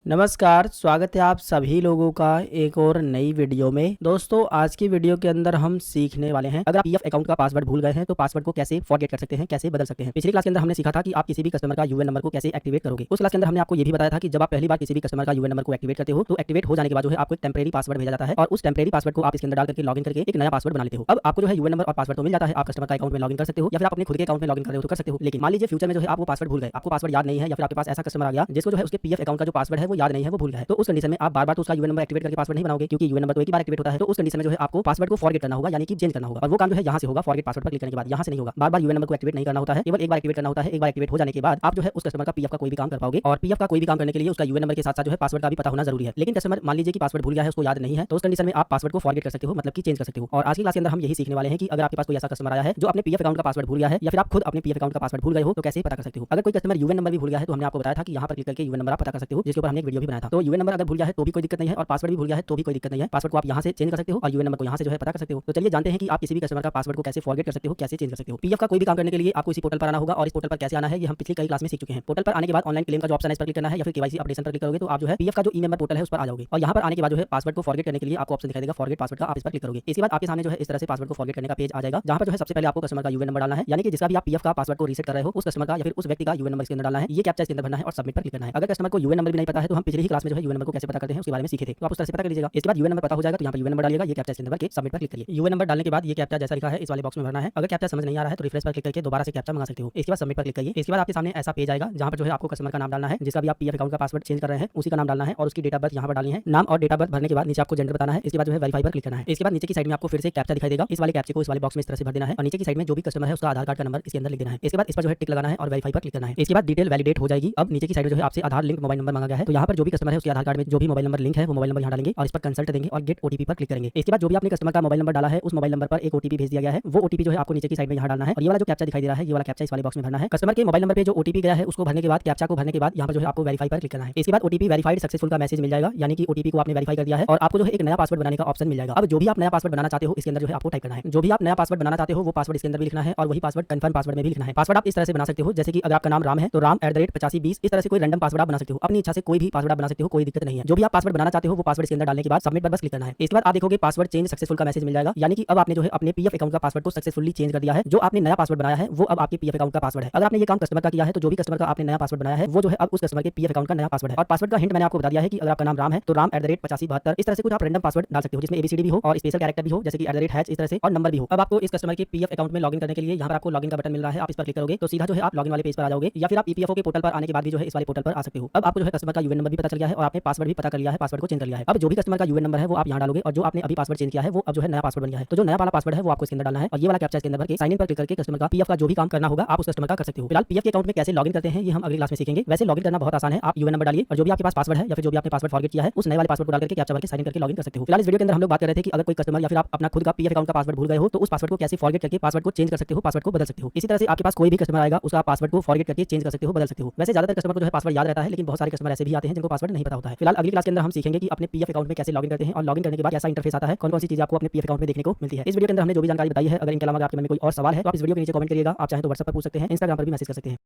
नमस्कार, स्वागत है आप सभी लोगों का एक और नई वीडियो में। दोस्तों, आज की वीडियो के अंदर हम सीखने वाले हैं, अगर आप पीएफ अकाउंट का पासवर्ड भूल गए हैं तो पासवर्ड को कैसे फॉरगेट कर सकते हैं, कैसे बदल सकते हैं। पिछली क्लास के अंदर हमने सीखा था कि आप किसी भी कस्टमर का यूएन नंबर को कैसे एक्टिवेट करोगे। उस क्लास के अंदर हमने आपको ये भी बताया था कि जब आप पहली बार किसी भी कस्टमर का यूएन नंबर को एक्टिवेट करते हो तो एक्टिवेट हो जाने के बाद जो है आपको एक टेम्परेरी पासवर्ड भेजा जाता है और उस टेम्परेरी पासवर्ड को आप इसके अंदर डाल करके लॉगिन करके एक नया पासवर्ड बना लेते हो। अब आपको जो है यूएन नंबर और पासवर्ड तो मिल जाता है, आप कस्टमर का अकाउंट में लॉगिन कर सकते हो या फिर आप अपने खुद के अकाउंट में लॉगिन कर रहे हो तो कर सकते हो। लेकिन मान लीजिए फ्यूचर में जो है आप वो पासवर्ड भूल गए, आपको पासवर्ड याद नहीं है या फिर आपके पास ऐसा कस्टमर आ गया जिसको जो है उसके पीएफ अकाउंट का जो पासवर्ड है वो याद नहीं है, वो भूल गया है। तो उस कंडीशन में आप बार-बार तो उसका यूएन नंबर एक्टिवेट करके पासवर्ड नहीं बनाओगे, क्योंकि यूएन नंबर तो एक ही बार एक्टिवेट होता है। तो उस कंडीशन में जो है आपको पासवर्ड को फॉरगेट करना होगा, यानी कि चेंज करना होगा। और वो काम जो है यहाँ से होगा, फॉरगेट पासवर्ड पर क्लिक करने के बाद। यहाँ से नहीं होगा, बार-बार यूएन नंबर को एक्टिवेट नहीं करना होता है, केवल एक बार एक्टिवेट करना होता है। एक बार एक्टिवेट हो जाने के बाद आप जो है उस कस्टमर का पीएफ का कोई भी काम कर पाओगे। और पीएफ का कोई भी काम करने के लिए उसका यूएन नंबर के साथ-साथ जो है पासवर्ड का भी पता होना जरूरी है। लेकिन कस्टमर मान लीजिए कि पासवर्ड भूल गया है, उसको याद नहीं है, तो उस कंडीशन में आप पासवर्ड को फॉरगेट कर सकते हो, मतलब कि चेंज कर सकते हो। और आज की क्लास के अंदर हम यही सीखने वाले हैं कि अगर आपके पास कोई ऐसा कस्टमर आया है जो अपने पीएफ अकाउंट का पासवर्ड भूल गया है या फिर आप खुद अपने पीएफ अकाउंट का पासवर्ड भूल गए हो तो कैसे पता कर सकते हो। अगर कोई कस्टमर यूएन नंबर भी भूल गया है तो हमने आपको बताया था कि यहाँ पर क्लिक करके यूएन नंबर आप पता कर सकते हो, जिसके ऊपर हमने एक वीडियो भी बनाया था। तो यूएन नंबर अगर भूल गया है तो भी कोई दिक्कत नहीं है और पासवर्ड भी भूल गया है तो भी कोई दिक्कत नहीं है। पासवर्ड को आप यहाँ से चेंज कर सकते हो और यूएन नंबर को यहाँ से जो है पता कर सकते हो। तो चलिए जानते हैं कि आप किसी भी कस्टमर का पासवर्ड को कैसे फॉरगेट कर सकते हो, कैसे चेंज कर सकते हो। पीएफ का कोई भी काम करने के लिए आपको इसी पोर्टल पर आना होगा और इस पोर्टल पर कैसे आना है ये हम पिछली कई क्लास में सीख चुके हैं। पोर्टल पर आने के बाद ऑनलाइन क्लेम का जो ऑप्शन है इस पर क्लिक करना है या फिर केवाईसी अपडेशन पर क्लिक करोगे तो आप जो है पीएफ का जो ई मेंबर पोर्टल है उस पर आ जाओगे। और यहाँ पर आने के बाद जो है पासवर्ड को फॉरगेट करने के लिए आपको ऑप्शन दिखाई देगा फॉरगेट पासवर्ड का, आप इस पर क्लिक करोगे। इसके बाद आपके सामने जो है इस तरह से पासवर्ड को फॉरगेट करने का पेज आ जाएगा, जहाँ पर जो है सबसे पहले आपको कस्टमर का यूएन नंबर डालना है, यानी कि जिसका भी आप पीएफ का पासवर्ड को रीसेट कर रहे हो उस कस्टमर का या फिर उस व्यक्ति का यूएन नंबर इसके अंदर डालना है। ये कैप्चा इसके अंदर भरना है और सबमिट पर क्लिक करना है। अगर कस्टमर को यूएन नंबर भी नहीं पता है तो हम पिछली ही क्लास में जो है यूएन नंबर को कैसे पता करते हैं उसके बारे में सीखे थे, तो आप उस तरह से पता कर लीजिएगा। इसके बाद यूएन नंबर पता हो जाएगा तो यहाँ पर यूएन नंबर डालिएगा, ये कैप्चा इसके अंदर के सबमिट पर क्लिक करिए। यूएन नंबर डालने के बाद ये कैप्चा जैसा लिखा है इस वाले बॉक्स में भरना है। अगर कैप्चा समझ नहीं आ रहा है तो रिफ्रेश पर क्लिक करके दोबारा से कैप्चा मंगा सकते हो। इसके बाद सबमिट पर क्लिक करिए। इसके बाद आपके सामने ऐसा पेज आएगा जहाँ पर जो है आपको कस्टमर का नाम डालना है, जिसका भी आप पीएफ अकाउंट का पासवर्ड चेंज कर रहे हैं उसी का नाम डालना है और उसकी डेट ऑफ बर्थ यहाँ पर डालनी है। नाम और डेट ऑफ बर्थ भरने के बाद नीचे आपको जेंडर बताना है। इसके बाद जो है वेरीफाई पर क्लिक करना है। इसके बाद नीचे की साइड में आपको फिर से कैप्चा दिखाई देगा, इस वाले कैप्चे को इस वाले बॉक्स में इस तरह से भर देना है और नीचे की साइड में जो भी कस्टमर है उसका आधार कार्ड का नंबर इसके अंदर लिख देना है। इसके बाद इस पर जो है टिक लगाना है और वेरीफाई पर क्लिक करना है। इसके बाद डिटेल वैलिडेट हो जाएगी। अब नीचे की साइड में जो है आपसे आधार लिंक मोबाइल नंबर मांगा गया है, तो यहाँ पर जो भी कस्टमर है उसके आधार कार्ड में जो भी मोबाइल नंबर लिंक है वो मोबाइल नंबर यहाँ डालेंगे और इस पर कंसल्ट देंगे और गेट ओटीपी पर क्लिक करेंगे। इसके बाद जो भी आपने कस्टमर का मोबाइल नंबर डाला है उस मोबाइल नंबर पर एक ओटीपी भेज दिया गया है, वो ओटीपी जो है आपको नीचे की साइड में यहाँ डालना है और ये वाला जो कैप्चा दिखाई दे रहा है ये वाला कैप्चा इस वाले बॉक्स में भरना है। कस्टमर के मोबाइल नंबर पे जो ओटीपी गया है उसको भरने के बाद कैप्चा को भरने के बाद यहाँ पर जो है आपको वेरीफाई पर क्लिक करना है। इसके बाद ओटीपी वेरीफाइड सक्सेसफुल का मैसेज मिल जाएगा, यानी कि ओटीपी को आपने वेरीफाई कर दिया है और आपको जो है एक नया पासवर्ड बनाने का ऑप्शन मिल जाएगा। अब जो भी आप नया पासवर्ड बनाना चाहते हो इसके अंदर जो है आपको टाइप करना है। जो भी आप नया पासवर्ड बनाना चाहते हो वो पासवर्ड इसके अंदर भी लिखना है और वही पासवर्ड कंफर्म पासवर्ड में भी लिखना है। पासवर्ड आप इस तरह से बना सकते हो जैसे कि अगर आपका नाम राम है तो राम@8520 इस तरह से कोई रैंडम पासवर्ड आप बना सकते हो, अपनी इच्छा से कोई भी पासवर्ड आप बना सकते हो, कोई दिक्कत नहीं है। जो भी आप पासवर्ड बनाना चाहते हो वो पासवर्ड इसके अंदर डालने के बाद सबमिट पर बस क्लिक करना है। इसके बाद आप देखोगे पासवर्ड चेंज सक्सेसफुल का मैसेज मिल जाएगा, यानी कि अब आपने जो है अपने पीएफ अकाउंट का पासवर्ड को सक्सेसफुली चेंज कर दिया है। जो आपने नया पासवर्ड बनाया है वो अब आपके पीएफ अकाउंट का पासवर्ड है। अगर आपने ये काम कस्टमर का किया है तो जो भी कस्टमर का आपने नया पासवर्ड बनाया है वो जो है अब उस कस्टमर के पीएफ अकाउंट का नया पासवर्ड है। और पासवर्ड का हिंट मैंने आपको बता दिया है कि अगर आपका नाम राम है तो राम@8572 इस तरह से कुछ आप रैंडम पासवर्ड डाल सकते हो जिसमें एबीसीडी भी हो और स्पेशल कैरेक्टर भी हो, जैसे कि @ इस तरह से और नंबर भी हो। अब आपको इस कस्टमर के पीएफ अकाउंट में लॉगिन करने के लिए यहाँ पर आपको लॉगिन का बटन मिल रहा है, आप इस पर क्लिक करोगे तो सीधा जो है आप लॉगिन वाले पेज पर आ जाओगे या फिर आप ईपीएफओ के पोर्टल पर आने के बाद भी जो है इस वाले पोर्टल पर आ सकते हो। अब आपको जो है कस्टमर का यूएन नंबर भी पता चल गया है और आपने पासवर्ड भी पता कर लिया है, पासवर्ड को चेंज कर लिया है। अब जो भी कस्टमर का यूएन नंबर है वो आप यहाँ डालोगे और जो आपने अभी पासवर्ड चेंज किया है वो अब जो है नया पासवर्ड बन गया है। तो जो नया वाला पासवर्ड है वो आपको इसके अंदर डालना है और ये वाला कैप्चा इसके अंदर भर के साइन इन पर क्लिक करके कस्टमर का पीएफ का जो भी काम करना होगा आप उस कस्टमर का कर सकते हो। फिलहाल पीएफ के अकाउंट में कैसे लॉगिन करते हैं ये हम अगली क्लास में सीखेंगे। वैसे लॉगिन करना बहुत आसान है, आप यूएन नंबर डालिए और जो भी आपके पास पासवर्ड है या फिर जो भी आपने पासवर्ड फॉरगेट किया है उस नए वाले पासवर्ड को डाल करके कैप्चा भर के साइन इन करके लॉगिन कर सकते हो। फिलहाल इस वीडियो के अंदर हम लोग बात कर रहे थे कि अगर कोई कस्टमर या फिर आप अपना खुद का पीएफ अकाउंट का पासवर्ड भूल गए हो तो उस पासवर्ड को कैसे फॉरगेट करके पासवर्ड को चेंज कर सकते हो, पासवर्ड को बदल सकते हो। इसी तरह से आपके पास कोई भी कस्टमर आएगा उसका पासवर्ड को फॉरगेट करके चेंज कर सकते हो, बदल सकते हो। वैसे ज्यादातर कस्टमर को जो है पासवर्ड याद रहता है, लेकिन बहुत सारे कस्टमर ऐसे भी आते हैं जिनको पासवर्ड नहीं पता होता है। फिलहाल अगली क्लास के अंदर हम सीखेंगे कि अपने पीएफ अकाउंट में कैसे लॉगिन करते हैं और लॉगिन करने के बाद कैसा इंटरफेस आता है, कौन कौन सी चीजें आपको अपने पीएफ अकाउंट में देखने को मिलती है। इस वीडियो के अंदर हमने जो भी जानकारी बताई है, अगर इनके अलावा आपके मन में कोई और सवाल है तो आप इस वीडियो के नीचे कमेंट करिएगा। आप चाहें तो व्हाट्सएप पर पूछ सकते हैं, इंस्टाग्राम पर भी मैसेज कर सकते हैं।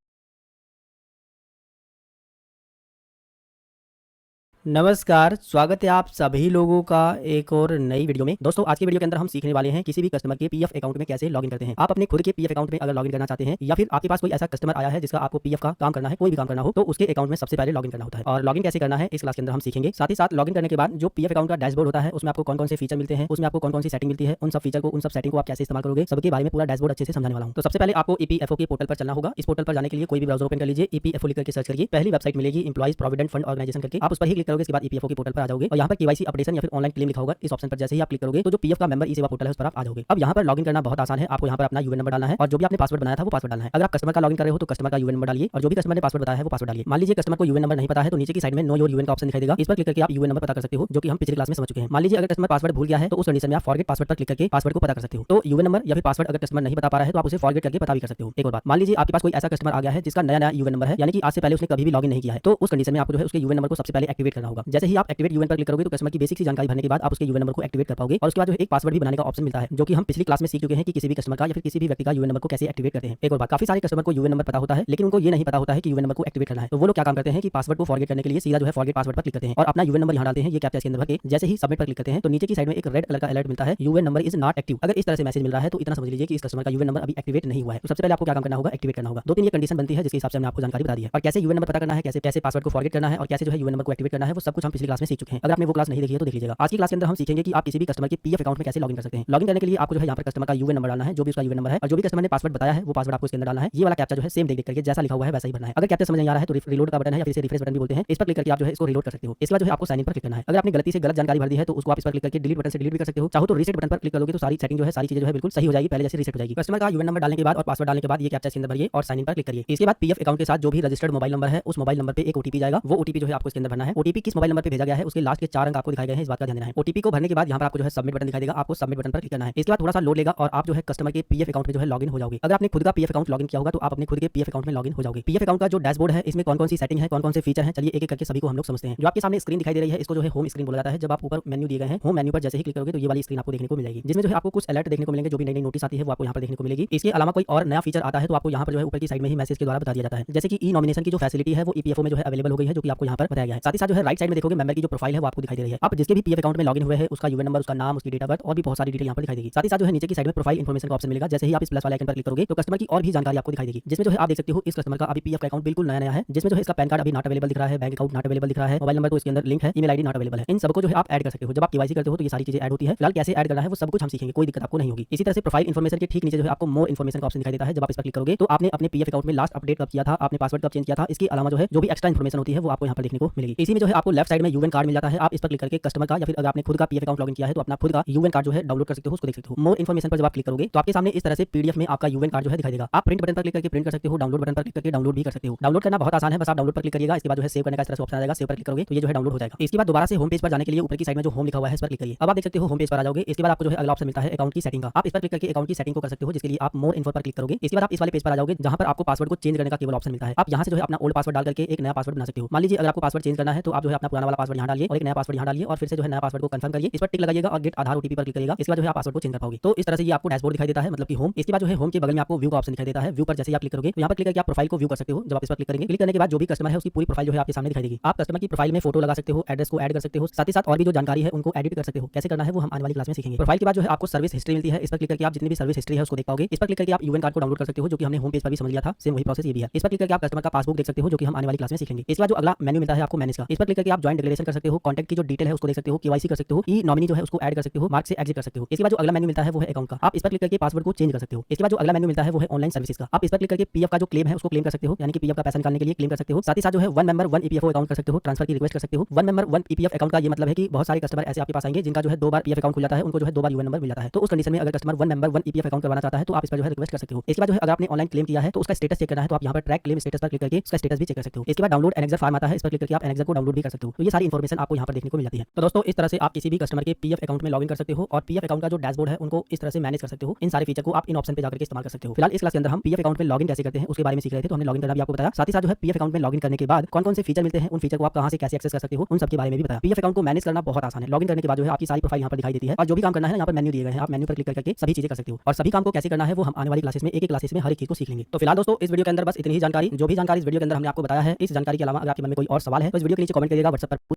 नमस्कार, स्वागत है आप सभी लोगों का एक और नई वीडियो में। दोस्तों, आज की वीडियो के अंदर हम सीखने वाले हैं किसी भी कस्टमर के पीएफ अकाउंट में कैसे लॉगिन करते हैं। आप अपने खुद के पीएफ अकाउंट में अगर लॉगिन करना चाहते हैं या फिर आपके पास कोई ऐसा कस्टमर आया है जिसका आपको पीएफ का काम करना है, कोई भी काम करना हो, तो उसके अकाउंट में सबसे पहले लॉगिन करना होता है। और लॉगिन कैसे करना है इस क्लास के अंदर हम सीखेंगे। साथ ही साथ लॉगिन करने के बाद जो पीएफ अकाउंट का डैशबोर्ड होता है उसमें आपको कौन कौन से फीचर मिलते हैं, उसमें आपको कौन कौन सी सेटिंग मिलती है, उन सब फीचर को, उन सब सेटिंग को आप कैसे इस्तेमाल करोगे, सबके बारे में पूरा डैशबोर्ड अच्छे से समझाने वाला हूं। तो सबसे पहले आपको ईपीएफओ के पोर्टल पर चलना होगा। इस पोर्टल पर जाने के लिए कोई भी ब्राउज़र ओपन कर लीजिए, ईपीएफओ लिख करके सर्च करिए, पहली वेबसाइट मिलेगी एम्प्लॉइज प्रोविडेंट फंड ऑर्गेनाइजेशन करके, आप उस पर ही क्लिक करोगे। इसके बाद ईपीएफओ के पोर्टल पर आ जाओगे और यहाँ पर केवाईसी अपडेशन या फिर ऑनलाइन क्लेम लिखा होगा, इस ऑप्शन पर जैसे ही आप क्लिक करोगे तो जो पीएफ का मेंबर ई सेवा पोर्टल है उस पर आप आ जाओगे। अब यहाँ पर लॉगिन करना बहुत आसान है, आपको यहाँ पर अपना यूएन नंबर डालना है और जो भी आपने पासवर्ड बनाया था वो पासवर्ड डालना है। अगर आप कस्टमर का लॉगिन कर रहे हो तो कस्टमर का यूएन नंबर डालिए और जो भी कस्टमर ने पासवर्ड बताया है वो पासवर्ड डालिए। मान लीजिए कस्टमर को यूएन नंबर नहीं पता है तो नीचे की साइड में नो योर यूएन का ऑप्शन दिखाई देगा, इस पर क्लिक करके आप यूएन नंबर पता कर सकते हो, जो कि हम पिछली क्लास में समझ चुके हैं। मान लीजिए अगर कस्टमर पासवर्ड भूल गया है तो उस कंडीशन में आप फॉरगेट पासवर्ड पर क्लिक करके पासवर्ड को पता कर सकते हो। तो यूएन नंबर या फिर पासवर्ड अगर कस्टमर नहीं बता पा रहा है तो आप उसे फॉरगेट करके पता भी कर सकते हो। एक और बात, मान लीजिए आपके पास कोई ऐसा कस्टमर आ गया है जिसका नया यूएन नंबर है, यानी कि आज से पहले उसने कभी भी लॉगिन नहीं किया है, तो उस कंडीशन में आपको जो है उसके यूएन नंबर को सबसे पहले एक्टिवेट करना होगा। जैसे ही आप एक्टिवेट यूएन पर क्लिक करोगे तो कस्टमर की बेसिक सी जानकारी भरने के बाद आप उसके यूएन नंबर को एक्टिवेट कर पाओगे और उसके बाद जो एक पासवर्ड भी बनाने का ऑप्शन मिलता है, जो कि हम पिछली क्लास में सीख चुके हैं कि किसी भी कस्टमर का या फिर किसी भी व्यक्ति का यूएन नंबर को कैसे एक्टिवेट करते हैं। एक और बात, काफी सारे कस्टमर को यूएन नंबर पता होता है लेकिन उनको ये नहीं पता होता है कि यूएन नंबर को एक्टिवेट करना है। तो वो लोग क्या काम करते हैं कि पासवर्ड को फॉरगेट करने के लिए सीधा जो है फॉरगेट पासवर्ड पर क्लिक करते हैं और अपना यूएन नंबर यहाँ डालते हैं, ये कैप्चा के अंदर भर के जैसे ही सबमिट पर क्लिक करते हैं तो नीचे की साइड में एक रेड कलर का अलर्ट मिलता है, UN number is not active. अगर इस तरह से मैसेज मिल रहा है तो इतना समझ लीजिए कि इस कस्टमर का यूएन नंबर अभी एक्टिवेट नहीं हुआ है। तो सबसे पहले आपको क्या काम करना होगा, एक्टिवेट करना होगा। दो तीन ये कंडीशन बनती है जिसके हिसाब से हमने आपको जानकारी बता दी है। और कैसे यूएन नंबर पता करना है, कैसे कैसे पासवर्ड को फॉरगेट करना है और कैसे जो है यूएन नंबर को एक्टिवेट करना है, वो सब कुछ हम पिछली क्लास में सीख चुके हैं। अगर आपने वो क्लास नहीं देखी है तो देख लीजिएगा। आज की क्लास के अंदर हम सीखेंगे कि आप किसी भी कस्टमर के पीएफ अकाउंट में कैसे लॉगिन कर सकते हैं। लॉगिन करने के लिए आपको जो है यहाँ पर कस्टमर का यूएन नंबर डालना है, जो भी उसका यूएन नंबर है, और जो भी कस्टमर ने पासवर्ड बताया है वो पासवर्ड आपको इसके अंदर डालना है। ये वाला कैप्चा जो है सेम देख करके जैसा लिखा हुआ है वैसा ही भरना है। अगर कैप्चा समझ नहीं आ रहा है तो रिलोड का बटन है या फिर इसे रिफ्रेश बटन भी बोलते हैं, इस पर क्लिक करके आप जो है इसको रिलोड कर सकते हो। इसके बाद जो है आपको साइन इन पर क्लिक करना है। अगर आपने गलती से गलत जानकारी भर दी है तो उसको आप इस पर क्लिक करके डिलीट बटन से डिलीट भी कर सकते हो। चाहो तो रीसेट बटन पर क्लिक करोगे तो सारी सेटिंग जो है सारी चीजें जो है बिल्कुल सही हो जाएगी, पहले जैसे रीसेट हो जाएगी। कस्टमर का यूएन नंबर डालने के बाद और पासवर्ड डालने के बाद ये कैप्चा इसके अंदर भरिए और साइन इन पर क्लिक करिए। इसके बाद पीएफ अकाउंट के साथ जो भी रजिस्टर्ड मोबाइल नंबर है उस मोबाइल नंबर पे एक ओटीपी जाएगा। वो ओटीपी जो है आपको इसके अंदर भरना है। ओटीपी किस मोबाइल नंबर पे भेजा गया है उसके लास्ट के 4 अंक आपको दिखाए गए हैं, इस बात का ध्यान देना है। ओटीपी को भरने के बाद यहाँ पर आपको जो है सबमिट बटन दिखाई देगा, आपको सबमिट बटन पर क्लिक करना है। इसके बाद थोड़ा सा लोड लेगा और आप जो है कस्टमर के पीएफ अकाउंट में जो है लॉगिन हो जाओगे। अगर आपने खुद का पीएफ अकाउंट लॉगिन किया होगा तो आप अपने खुद के पीएफ अकाउंट में लॉगिन हो जाओगे। पीएफ अकाउंट का जो डैशबोर्ड है इसमें कौन-कौन सी सेटिंग है, कौन-कौन से फीचर हैं, चलिए एक एक करके सभी को हम लोग समझते हैं। जो आपके सामने स्क्रीन दिखाई दे रही है इसको जो है होम स्क्रीन बोला जाता है। जब आप ऊपर मेन्यू दिए गए हैं, होम मेन्यू पर जैसे ही क्लिक करोगे तो ये वाली स्क्रीन आपको देखने को मिल जाएगी, जिसमें जो है आपको कुछ अलर्ट देखने को मिलेंगे, जो भी नई नोटिस आती है वो आपको यहाँ पर देखने को मिलेगी। इसके अलावा कोई और नया फीचर आता है तो आपको यहाँ पर जो है ऊपर की साइड में ही मैसेज के द्वारा बता दिया जाता है। जैसे कि ई नॉमिनेशन की जो फैसिलिटी है वो ईपीएफओ में जो है अवेलेबल हो गई है, जो कि आपको यहाँ पर बताया गया है। साथ ही साथ जो है राइट साइड में देखोगे मेंबर की जो प्रोफाइल है वो आपको दिखाई दे रही है। आप जिसके भी पीएफ अकाउंट में लॉगिन हुए हैं उसका यूएन नंबर, उसका नाम, उसकी डेट ऑफ बर्थ और भी बहुत सारी डिटेल यहाँ पर दिखाई देगी। साथ ही साथ जो है नीचे की साइड में प्रोफाइल इन्फॉर्मेशन का ऑप्शन मिलेगा। जैसे ही आप इस प्लस वाले आइकन पर क्लिक करोगे तो कस्टमर की और भी जानकारी आपको दिखाई देगी, जिसमें जो है आप देख सकते हो इस कस्टमर का अभी पीएफ अकाउंट बिल्कुल नया नया है, जिसमें जो है इसका पैन कार्ड अभी नॉट अवेलेबल दिख रहा है, बैंक अकाउंट नॉट अवेलेबल दिख रहा है, मोबाइल नंबर तो इसके अंदर लिंक है, ईमेल आईडी नॉट अवेलेबल है। इन सबको जो है आप ऐड कर सकते हो। जब आप केवाईसी करते हो तो ये सारी चीजें ऐड होती है। फिलहाल कैसे ऐड करना है वो सब कुछ हम सीखेंगे, कोई दिक्कत आपको नहीं होगी। इसी तरह से प्रोफाइल इन्फॉर्मेशन के ठीक नीचे जो है आपको मोर इन्फॉर्मेशन का ऑप्शन दिखाई देता है। जब आप इस पर क्लिक करोगे तो आपने अपने पीएफ अकाउंट में लास्ट अपडेट कब किया था, आपने पासवर्ड कब चेंज किया था, इसके अलावा जो है जो भी एक्स्ट्रा इन्फॉर्मेशन होती है वो आपको यहाँ पर देखने को मिलेगी। इसी में जो है आपको लेफ्ट साइड में यूएन कार्ड मिल जाता है। आप इस पर क्लिक करके कस्टमर का या फिर अगर आपने खुद का पीएफ अकाउंट लॉगिन किया है तो अपना खुद का यूएन कार्ड जो है डाउनलोड कर सकते हो, उसको देख सकते हो। मोर इन्फॉर्मेशन पर जब आप क्लिक करोगे तो आपके सामने इस तरह से पीडीएफ में आपका यूएन कार्ड जो है दिखाई देगा। आप प्रिंट बटन पर क्लिक करके प्रिंट कर सकते हो, डाउनलोड बटन पर क्लिक करके डाउनलोड भी कर सकते हो। डाउनलोड करना बहुत आसान है, बस आप डाउनलोड पर क्लिक करिएगा। इसके बाद जो है सेव करने का इस तरह से ऑप्शन आ जाएगा, सेव पर क्लिक करोगे तो ये जो है डाउनलोड हो जाएगा। इसके बाद दोबारा से होम पेज पर जाने के लिए ऊपर की साइड में जो होम लिखा हुआ है इस पर क्लिक करिए। अब आप देख सकते हो होम पेज पर आ जाओगे। इसके बाद आपको जो है अगला ऑप्शन मिलता है अकाउंट की सेटिंग का। आप इस पर क्लिक करके अकाउंट की सेटिंग को कर सकते हो, जिसके लिए आप मोर इन्फो पर क्लिक करोगे। इसके बाद आप इस वाले पेज पर आ जाओगे जहां पर आपको पासवर्ड को चेंज करने का केवल ऑप्शन मिलता है। आप यहां से जो है अपना ओल्ड पासवर्ड डाल करके एक नया पासवर्ड बना सकते हो। मान लीजिए अगर आपको पासवर्ड चेंज करना है तो आप जो है अपना पुराना वाला पासवर्ड यहां डालिए और एक नया पासवर्ड यहां डालिए और फिर से जो है नया पासवर्ड को कंफर्म करिए, इस पर टिक लगाइएगा और गेट आधार ओटीपी पर क्लिक करिएगा। इसके बाद जो है आप पासवर्ड को चेंज कर पाओगे। तो इस तरह से ये आपको डैशबोर्ड दिखाई देता है, मतलब कि होम। इसके बाद जो है होम के बगल में आपको व्यू का ऑप्शन दिखाई देता है। व्यू पर जैसे ही आप क्लिक करोगे तो यहां पर क्लिक करके आप प्रोफाइल को व्यू कर सकते हो। जब आप इस पर क्लिक करेंगे, क्लिक करने के बाद जो भी कस्टमर है उसकी पूरी प्रोफाइल जो है आपके सामने दिखाई देगी। आप कस्टमर की प्रोफाइल में फोटो लगा सकते हो, एड्रेस को ऐड कर सकते हो, साथ ही साथ और भी जो जानकारी है उनको एडिट कर सकते हो। कैसे करना है वो हम आने वाली क्लास में सीखेंगे। प्रोफाइल के बाद जो है आपको सर्विस हिस्ट्री मिलती है। इस पर क्लिक करके आप जितनी भी सर्विस हिस्ट्री है उसको देख पाओगे। इस पर क्लिक करके आप यूएन कार्ड को डाउनलोड कर सकते हो, जो कि हमने होम पेज पर भी समझ लिया था। सेम वही प्रोसेस ये भी है। इस पर क्लिक करके आप कस्टमर का पासबुक देख सकते हो, जो कि हम आने वाली क्लास में सीखेंगे। इसके बाद जो अगला मेन्यू मिलता है आपको मैनेज का, इस पर क्लिक करके आप जॉइंट डिक्लेरेशन कर सकते हो, कॉन्टैक्ट की जो डिटेल है उसको देख सकते हो, केवाईसी कर सकते हो, ई नॉमिनी जो है उसको ऐड कर सकते हो, मार्क से एग्जिट कर सकते हो। इसके बाद जो अगला मेन्यू मिलता है वो है अकाउंट का। आप इस पर क्लिक करके पासवर्ड को चेंज कर सकते हो। इसके बाद जो अगला मेन्यू मिलता है वो है ऑनलाइन सर्विसेज का। आप इस पर क्लिक करके पीएफ का जो क्लेम है उसको क्लेम कर सकते हो, यानी कि पीएफ का पैसा निकालने के लिए क्लेम कर सकते हो। साथ ही साथ जो है one member one EPFO account कर सकते हो, ट्रांसफर की रिक्वेस्ट कर सकते हो। One member one EPF account का ये मतलब है कि बहुत सारे कस्टमर ऐसे आपके पास आएंगे जिनका जो है 2 बार पीएफ अकाउंट खुल जाता है, उनको जो है 2 बार यूएन नंबर मिल जाता है। तो उस कंडीशन में अगर customer one member one EPF account करवाना चाहता है तो आप इस पर जो है रिक्वेस्ट कर सकते हो। इसके बाद जो है अगर आपने ऑनलाइन क्लेम किया है तो उसका स्टेटस चेक करना है तो आप यहाँ पर ट्रैक क्लेम स्टेटस पर क्लिक करके उसका स्टेटस भी चेक कर सकते हो। इसके बाद डाउनलोड एनेक्सर फॉर्म आता है, इस पर क्लिक करके आप एनेक्सर को डाउनलोड भी कर सकते हो। तो ये सारी इन्फॉर्मेशन आपको यहाँ पर देखने को मिल जाती है। तो दोस्तों इस तरह से आप किसी भी कस्टमर के पीएफ अकाउंट में लॉगिन कर सकते हो और पीएफ अकाउंट का जो डैशबोर्ड है उनको इस तरह से मैनेज कर सकते हो। इन सारे फीचर को आप इन ऑप्शन पे जाकर के इस्तेमाल कर सकते हो। फिलहाल इस क्लास के अंदर हम पीएफ अकाउंट में लॉगिन कैसे करते हैं उसके बारे में सीख रहे थे, तो हमने लॉगिन करना भी आपको बताया। साथ ही साथ जो है पीएफ अकाउंट में लॉगिन करने के बाद कौन-कौन से फीचर मिलते हैं, उन फीचर को आप कहां से कैसे एक्सेस कर सकते हो, उन सब के बारे में भी बताया। पीएफ अकाउंट को मैनेज करना बहुत आसान है। लॉगिन करने के बाद जो है आपकी सारी प्रोफाइल यहाँ पर दिखाई देती है और जो भी काम करना है यहाँ पर मेन्यू दिए गए हैं, आप मेन्यू पर क्लिक करके सभी चीजें कर सकते हो। और सभी काम को कैसे करना है वो हम आने वाली क्लासेस में एक क्लासेस में हर एक चीज को सीख लेंगे। तो फिलहाल दोस्तों इस वीडियो के अंदर बस इतनी ही जानकारी। जो भी जानकारी इस वीडियो के अंदर हमने आपको बताया है, इस जानकारी के अलावा अगर आपके मन में कोई और सवाल है तो इस वीडियो के नीचे कमेंट करिएगा, व्हाट्सएप पर।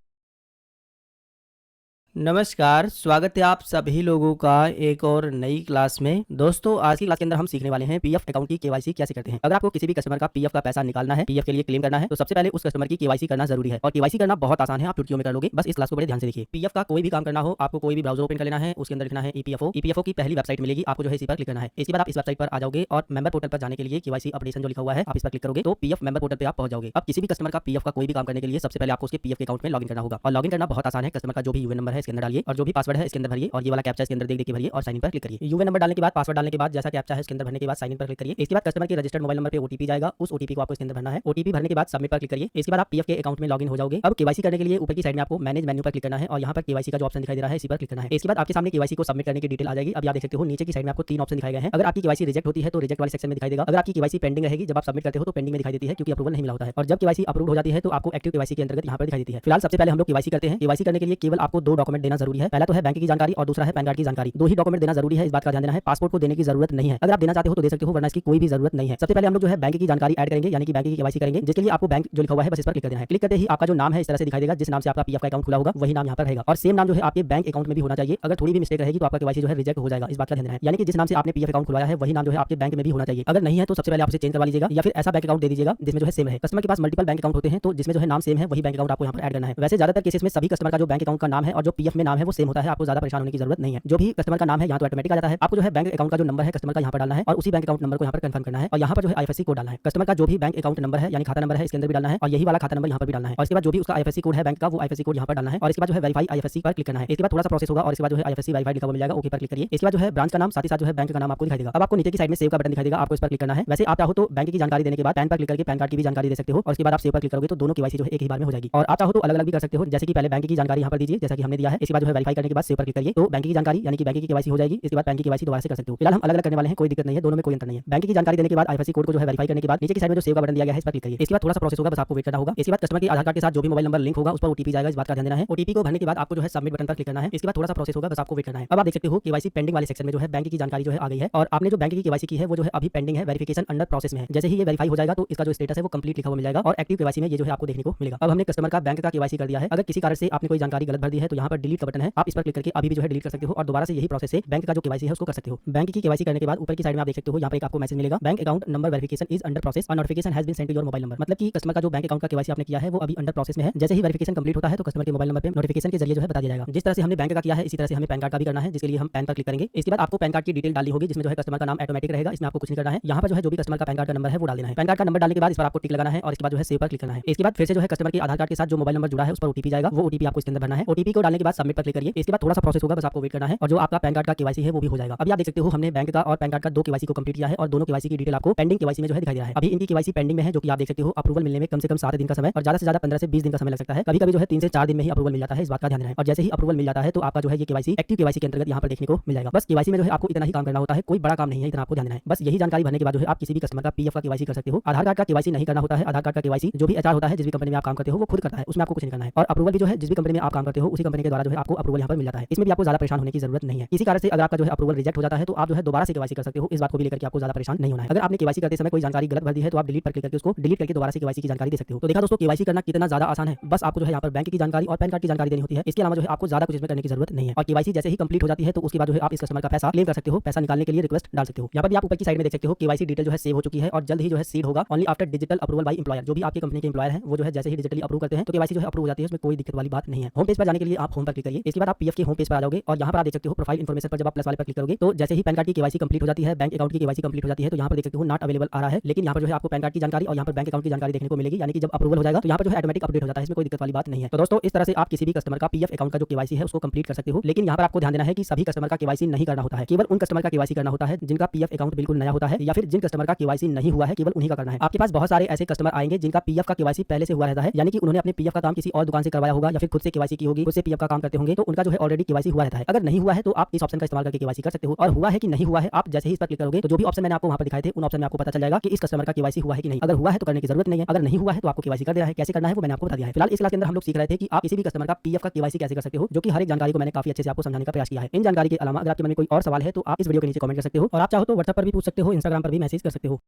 नमस्कार, स्वागत है आप सभी लोगों का एक और नई क्लास में। दोस्तों आज की क्लास के अंदर हम सीखने वाले हैं पीएफ अकाउंट की केवाईसी कैसे करते हैं। अगर आपको किसी भी कस्टमर का पीएफ का पैसा निकालना है, पीएफ के लिए क्लेम करना है, तो सबसे पहले उस कस्टमर की केवाईसी करना जरूरी है। और केवाईसी करना बहुत आसान है, आप चुटकियों में कर लोगे। बस इस क्लास को बड़े ध्यान से देखिए। पीएफ का कोई भी काम करना हो, आपको कोई भी ब्राउजर ओपन कर लेना है, उसके अंदर लिखना है ईपीएफओ। ईपीएफओ की पहली वेबसाइट मिलेगी, आपको जो है इसी पर क्लिक करना है। इसके बाद आप इस वेबसाइट पर आ जाओगे और मेंबर पोर्टल पर जाने के लिए केवाईसी अपडेशन जो लिखा हुआ है आप इस पर क्लिक करोगे तो पीएफ मेंबर पोर्टल पे आप पहुंच जाओगे। अब किसी भी कस्टमर का पीएफ का कोई भी काम करने के लिए सबसे पहले आपको उसके पीएफ के अकाउंट में लॉगिन करना होगा। और लॉगिन करना बहुत आसान है। कस्टमर का जो भी यूएन नंबर है इसके अंदर डालिए और जो भी पासवर्ड है इसके अंदर भरिए और ये वाला कैप्चा इसके अंदर देख के भरिए और साइन इन पर क्लिक करिए। यूएन नंबर डालने के बाद, पासवर्ड डालने के बाद, जैसा कैप्चा है इसके अंदर भरने के बाद साइन इन पर क्लिक करिए। इसके बाद कस्टमर के रजिस्टर्ड मोबाइल नंबर पे ओटीपी जाएगा, उस ओटीपी को आपको इसके अंदर भरना है। ओटीपी भरने के बाद सबमिट पर क्लिक करिए। इसके बाद आप पीएफ के अकाउंट में लॉगिन हो जाओगे। अब केवाईसी करने के लिए ऊपर की साइड में आपको मैनेज मेन्यू पर क्लिक करना है और यहाँ पर केवाईसी का जो ऑप्शन दिखाई दे रहा है इसी पर क्लिक करना है। इसके बाद आपके सामने केवाईसी को सबमिट करने की डिटेल आ जाएगी। अब आप देख सकते हो नीचे की साइड में आपको 3 ऑप्शन दिखाए गए हैं। अगर आपकी केवाईसी रिजेक्ट होती है तो रिजेक्ट वाले सेक्शन में दिखाई देगा। अगर आपकी केवाईसी पेंडिंग रहेगी, जब आप सबमिट करते हो तो पेंडिंग में दिखाई देती है क्योंकि अप्रूवल नहीं मिला होता है। और जब केवाईसी अप्रूव हो जाती है तो आपको एक्टिव केवाईसी के अंतर्गत यहाँ पर दिखाई देती है। फिलहाल सबसे पहले हम लोग केवाईसी करते हैं। केवाईसी करने के लिए केवल आपको 2 डॉक्यूमेंट देना जरूरी है। पहला तो है बैंक की जानकारी और दूसरा है पैन कार्ड की जानकारी। 2 ही डॉक्यूमेंट देना जरूरी है, इस बात का ध्यान देना है। पासपोर्ट को देने की जरूरत नहीं है। अगर आप देना चाहते हो तो दे सकते हो, वरना इसकी कोई भी जरूरत नहीं है। सबसे पहले हम लोग जो है बैंक की जानकारी ऐड करेंगे, यानी कि बैंक की केवाईसी करेंगे, जिसके लिए आपको बैंक जो लिखा हुआ है बस इस पर क्लिक कर देना है। क्लिक करते ही आपका जो नाम है इस तरह से दिखाई देगा। जिस नाम से आपका पीएफ का अकाउंट खुला होगा वही नाम यहाँ पर रहेगा और सेम नाम जो है आपके बैंक अकाउंट में भी होना चाहिए। अगर थोड़ी भी मिस्टेक रहेगी तो आपका केवाईसी जो है रिजेक्ट हो जाएगा, इस बात का ध्यान देना है। यानी कि जिस नाम से आपने पीएफ अकाउंट खुलवाया है वही नाम जो है आपके बैंक में भी होना चाहिए। अगर नहीं है तो सबसे पहले आप उसे चेंज करवा लीजिएगा या फिर ऐसा बैंक अकाउंट दे दीजिएगा जिसमें जो है सेम है। कस्टमर के पास मल्टीपल बैंक अकाउंट होते हैं तो जिसमें जो है नाम सेम है वही बैंक अकाउंट आपको यहाँ पर ऐड करना है। वैसे ज्यादातर केसेस में सभी कस्टमर का जो बैंक अकाउंट का नाम है और जो पीएफ में नाम है वो सेम होता है, आपको ज्यादा परेशान होने की जरूरत नहीं है। जो भी कस्टमर का नाम है यहाँ तो ऑटोमेटिक आ जाता है। आपको जो है बैंक अकाउंट का जो नंबर है कस्टमर का यहाँ पर डालना है और उसी बैंक अकाउंट नंबर को यहाँ पर कंफर्म करना है और यहाँ पर जो है आईएफएससी कोड डालना है। कस्टमर का जो भी बैंक अकाउंट नंबर है यानी खाता नंबर है इसके अंदर भी डालना है और यही वाला खाता नंबर यहाँ पर भी डालना है। और इसके बाद जो भी उसका आईएफएससी कोड है बैंक का वो आईएफएससी कोड यहाँ पर डालना है और इसके बाद जो है वेरीफाई आईएफएससी पर क्लिक करना है। इसके बाद थोड़ा सा प्रोसेस होगा और इसके बाद जो है आईएफएससी वेरीफाइड लिखा हुआ मिल जाएगा, ओके पर क्लिक करिए। इसके बाद जो है ब्रांच का नाम साथ ही साथ जो है बैंक का नाम आपको दिखाई देगा। अब आपको नीचे की साइड में सेव का बटन दिखाई देगा, आपको इस पर क्लिक करना है। वैसे आप चाहो तो बैंक की जानकारी देने के बाद पैन पर क्लिक करके पैन कार्ड की भी जानकारी दे सकते हो और इसके बाद आप सेव पर क्लिक करोगे तो दोनों केवाईसी जो है एक ही बार में हो जाएगी। और आप चाहो तो अलग अलग भी कर सकते हो, जैसे कि पहले बैंक की जानकारी यहाँ पर दीजिए जैसा कि हमने दिया है। इसके बाद जो है वेरीफाई करने के बाद सेव पर क्लिक करिए तो बैंक की जानकारी यानी कि बैंक की केवाईसी हो जाएगी। इसके बाद बैंक की केवाईसी दोबारा से कर सकते हो। फिलहाल हम अलग अलग करने वाले हैं, कोई दिक्कत नहीं है, दोनों में कोई अंतर नहीं है। बैंक की जानकारी देने के बाद आईएफएससी कोड को जो है वेरीफाई करने के बाद नीचे की साइड में जो सेव का बटन दिया गया है इस पर क्लिक करिए। इसके बाद थोड़ा सा प्रोसेस होगा, बस आपको वेट करना होगा। इसके बाद कस्टमर के आधार कार्ड के साथ जो भी मोबाइल नंबर लिंक होगा उस पर ओटीपी जाएगा, इस बात का ध्यान देना है। ओटीपी को भरने के बाद आपको जो है सबमिट बटन पर क्लिक करना है। इसके बाद थोड़ा सा प्रोसेस होगा, बस आपको वेट करना है। अब आप देख सकते हो केवाईसी पेंडिंग वाले सेक्शन में जो है बैंक की जानकारी जो है आ गई है और आपने जो बैंक की केवाईसी की है वो जो है अभी पेंडिंग है, वेरिफिकेशन अंडर प्रोसेस में है। जैसे ही ये वेरीफाई हो जाएगा तो इसका जो स्टेटस है वो कंप्लीट लिखा हुआ मिल जाएगा और एक्टिव केवाईसी में ये जो है आपको देखने को मिलेगा। अब हमने कस्टमर का बैंक का केवाईसी कर दिया है। अगर किसी कारण से आपने कोई जानकारी गलत भर दी है तो यहाँ पर डिलीट का बटन है, आप इस पर क्लिक करके अभी भी जो है डिलीट कर सकते हो और दोबारा से यही प्रोसेस से बैंक का जो केवाईसी है उसको कर सकते हो। बैंक की केवाईसी करने के बाद ऊपर की साइड में आप देख सकते हो यहाँ पर एक आपको मैसेज मिलेगा, bank account number verification is under process और notification has been sent to your mobile number. मतलब कि कस्टमर का जो बैंक अकाउंट का केवाईसी आपने किया है वो अभी अंडर प्रोसेस में है। जैसे ही वेरिफिकेशन कंप्लीट होता है तो कस्टमर के मोबाइल नंबर पे नोटिफिकेशन के जरिए जो है बता दिया जाएगा। जिस तरह से हमने बैंक का किया है इसी तरह से हमें पैन कार्ड का भी करना है, जिसके लिए हम पैन पर क्लिक करेंगे। इसके बाद आपको पैन कार्ड की डिटेल डालनी होगी जिसमें जो है कस्टमर का नाम ऑटोमेटिक रहेगा, इसमें आपको कुछ नहीं करना है। यहाँ पर जो है जो भी कस्टमर का पैन कार्ड का नंबर है वो डाल देना है। पैन कार्ड का नंबर डालने के बाद इस पर आपको टिक लगाना है और इसके बाद जो है सेव पर क्लिक करना है। इसके बाद फिर से जो है कस्टमर के आधार कार्ड के साथ जो मोबाइल नंबर जुड़ा है उस पर ओटीपी जाएगा, वो ओटीपी आपको इसके अंदर भरना है। ओटीपी को डालने के बाद सबमिट पर क्लिक करिए। इसके बाद थोड़ा सा प्रोसेस होगा, बस आपको वेट करना है और जो आपका पैन कार्ड का केवाईसी है वो भी हो जाएगा। अभी आप देख सकते हो हमने बैंक का और पैन कार्ड का 2 केवाईसी को कंप्लीट किया है और दोनों केवाईसी की डिटेल आपको पेंडिंग केवाईसी में जो है दिखाई दे रहा है। अभी इनकी केवाईसी पेंडिंग में है, जो कि आप देख सकते हो अप्रूवल मिलने में कम से कम 7 दिन का समय और ज्यादा से ज्यादा 15 से 20 दिन का समय लग सकता है। कभी कभी जो है 3 से 4 दिन में ही अप्रूवल मिल जाता है, इस बात का ध्यान देना है। और जैसे ही अप्रूवल मिल जाता है तो आपका जो है ये केवाईसी एक्टिव केवाईसी के अंतर्गत यहाँ पर देखने को मिल जाएगा। बस केवाईसी में जो है आपको इतना ही काम करना होता है, कोई बड़ा काम नहीं है, इतना आपको ध्यान देना है। बस यही जानकारी भरने के बाद जो है आप किसी भी कस्टमर का पीएफ का केवाईसी कर सकते हो। आधार कार्ड का केवाईसी नहीं करना होता है। आधार कार्ड का केवाईसी जो भी एचआर होता है, जिस भी कंपनी में आप काम करते हो वो खुद करता है, उसमें आपको कुछ नहीं करना है। और अप्रूवल भी जो है जिस भी कंपनी में आप काम करते हो उसी कंपनी के द्वारा जो है आपको अप्रूवल यहाँ पर मिल जाता है। इसमें भी आपको ज्यादा परेशान होने की जरूरत नहीं है। इसी कारण से अगर आपका जो है अप्रूवल रिजेक्ट हो जाता है तो आप जो है दोबारा से केवाईसी कर सकते हो, इस बात को भी लेकर के आपको ज्यादा परेशान नहीं होना है। अगर आपने केवाईसी करते समय कोई जानकारी गलत भर दी है तो आप डिलीट पर क्लिक करके उसको डिलीट करके दोबारा से केवाईसी की जानकारी दे सकते हो। तो देखा दोस्तों केवाईसी करना कितना ज्यादा आसान है। बस आपको जो है यहाँ पर बैंक की जानकारी और पैन कार्ड की जानकारी देनी होती है। इसके अलावा जो है आपको ज्यादा कुछ इसमें करने की जरूरत नहीं है। और केवाईसी जैसे ही कंप्लीट हो जाती है तो उसके बाद जो है आप इस कस्टमर का पैसा क्लेम कर सकते हो, पैसा निकालने के लिए रिक्वेस्ट डाल सकते हो। यहाँ पर भी आप ऊपर की साइड में देख सकते हो केवाईसी डिटेल जो है सेव हो चुकी है और जल्द ही जो है सीड होगा only after digital approval by employer. जो भी आपकी कंपनी के एम्प्लॉयर है वो जो है जैसे ही डिजिटली अप्रूव करते हैं तो केवाईसी जो है अप्रूव हो जाती है, उसमें कोई दिक्कत वाली बात नहीं है। होम पेज पर जाने के लिए आप होम पर क्लिक करिए। इसके बाद आप पीएफ के होम पेज पर आ जाओगे और यहाँ पर आप देख सकते हो प्रोफाइल इन्फॉर्मेशन पर जब आप प्लस वाले पर क्लिक करोगे तो जैसे ही पैन कार्ड की केवाईसी कंप्लीट हो जाती है, बैंक अकाउंट की केवाईसी कंप्लीट हो जाती है तो यहाँ पर देख सकते हो नॉट अवेलेबल आ रहा है, लेकिन यहाँ पर जो है आपको पैन कार्ड की जानकारी और यहाँ पर बैंक अकाउंट की जानकारी देखने को मिलेगी। यानी कि जब अप्रूवल हो जाएगा तो यहाँ पर जो है ऑटोमेटिक अपडेट हो जाता है, इसमें कोई दिक्कत वाली बात नहीं है। तो दोस्तों इस तरह से आप किसी भी कस्टमर का पीएफ अकाउंट का जो केवाईसी है उसको कंप्लीट कर सकते हो। लेकिन यहाँ पर आपको ध्यान देना है कि सभी कस्टमर का केवाईसी नहीं करना होता है, केवल उन कस्टमर का केवाईसी करना होता है जिनका पीएफ अकाउंट बिल्कुल नया होता है या फिर जिन कस्टमर का केवाईसी नहीं हुआ है, केवल उन्हीं का करना है। आपके पास बहुत सारे ऐसे कस्टमर आएंगे जिनका पीएफ का केवाईसी पहले से हुआ रहता है, यानी कि उन्होंने अपने पीएफ का काम किसी और दुकान से करवाया होगा या फिर खुद से केवाईसी की होगी, खुद से पीएफ का काम करते होंगे तो उनका जो है ऑलरेडी केवाईसी हुआ रहता है। अगर नहीं हुआ है तो आप इस ऑप्शन का इस्तेमाल करके केवाईसी कर सकते हो। और हुआ है कि नहीं हुआ है आप जैसे ही इस पर क्लिक करोगे तो जो भी ऑप्शन मैंने आपको वहां पर दिखाए थे उन ऑप्शन में आपको पता चल जाएगा कि इस कस्टमर का केवाईसी हुआ है कि नहीं। अगर हुआ है तो करने की जरूरत नहीं है, अगर नहीं हुआ है तो आपको केवाईसी कर देना है। कैसे करना है वो मैंने आपको बता दिया है। फिलहाल इस क्लास के अंदर हम लोग सीख रहे थे कि आप किसी भी कस्टमर का पीएफ का केवाईसी कैसे कर सकते हो, जो कि हर एक जानकारी को मैंने काफी अच्छे से आपको समझाने का प्रयास किया है। इन जानकारी के अलावा अगर आपके मन में कोई और सवाल है तो आप इस वीडियो के नीचे कमेंट कर सकते हो और आप चाहो तो व्हाट्सएप पर भी पूछ सकते हो, इंस्टाग्राम पर भी मैसेज कर सकते हो।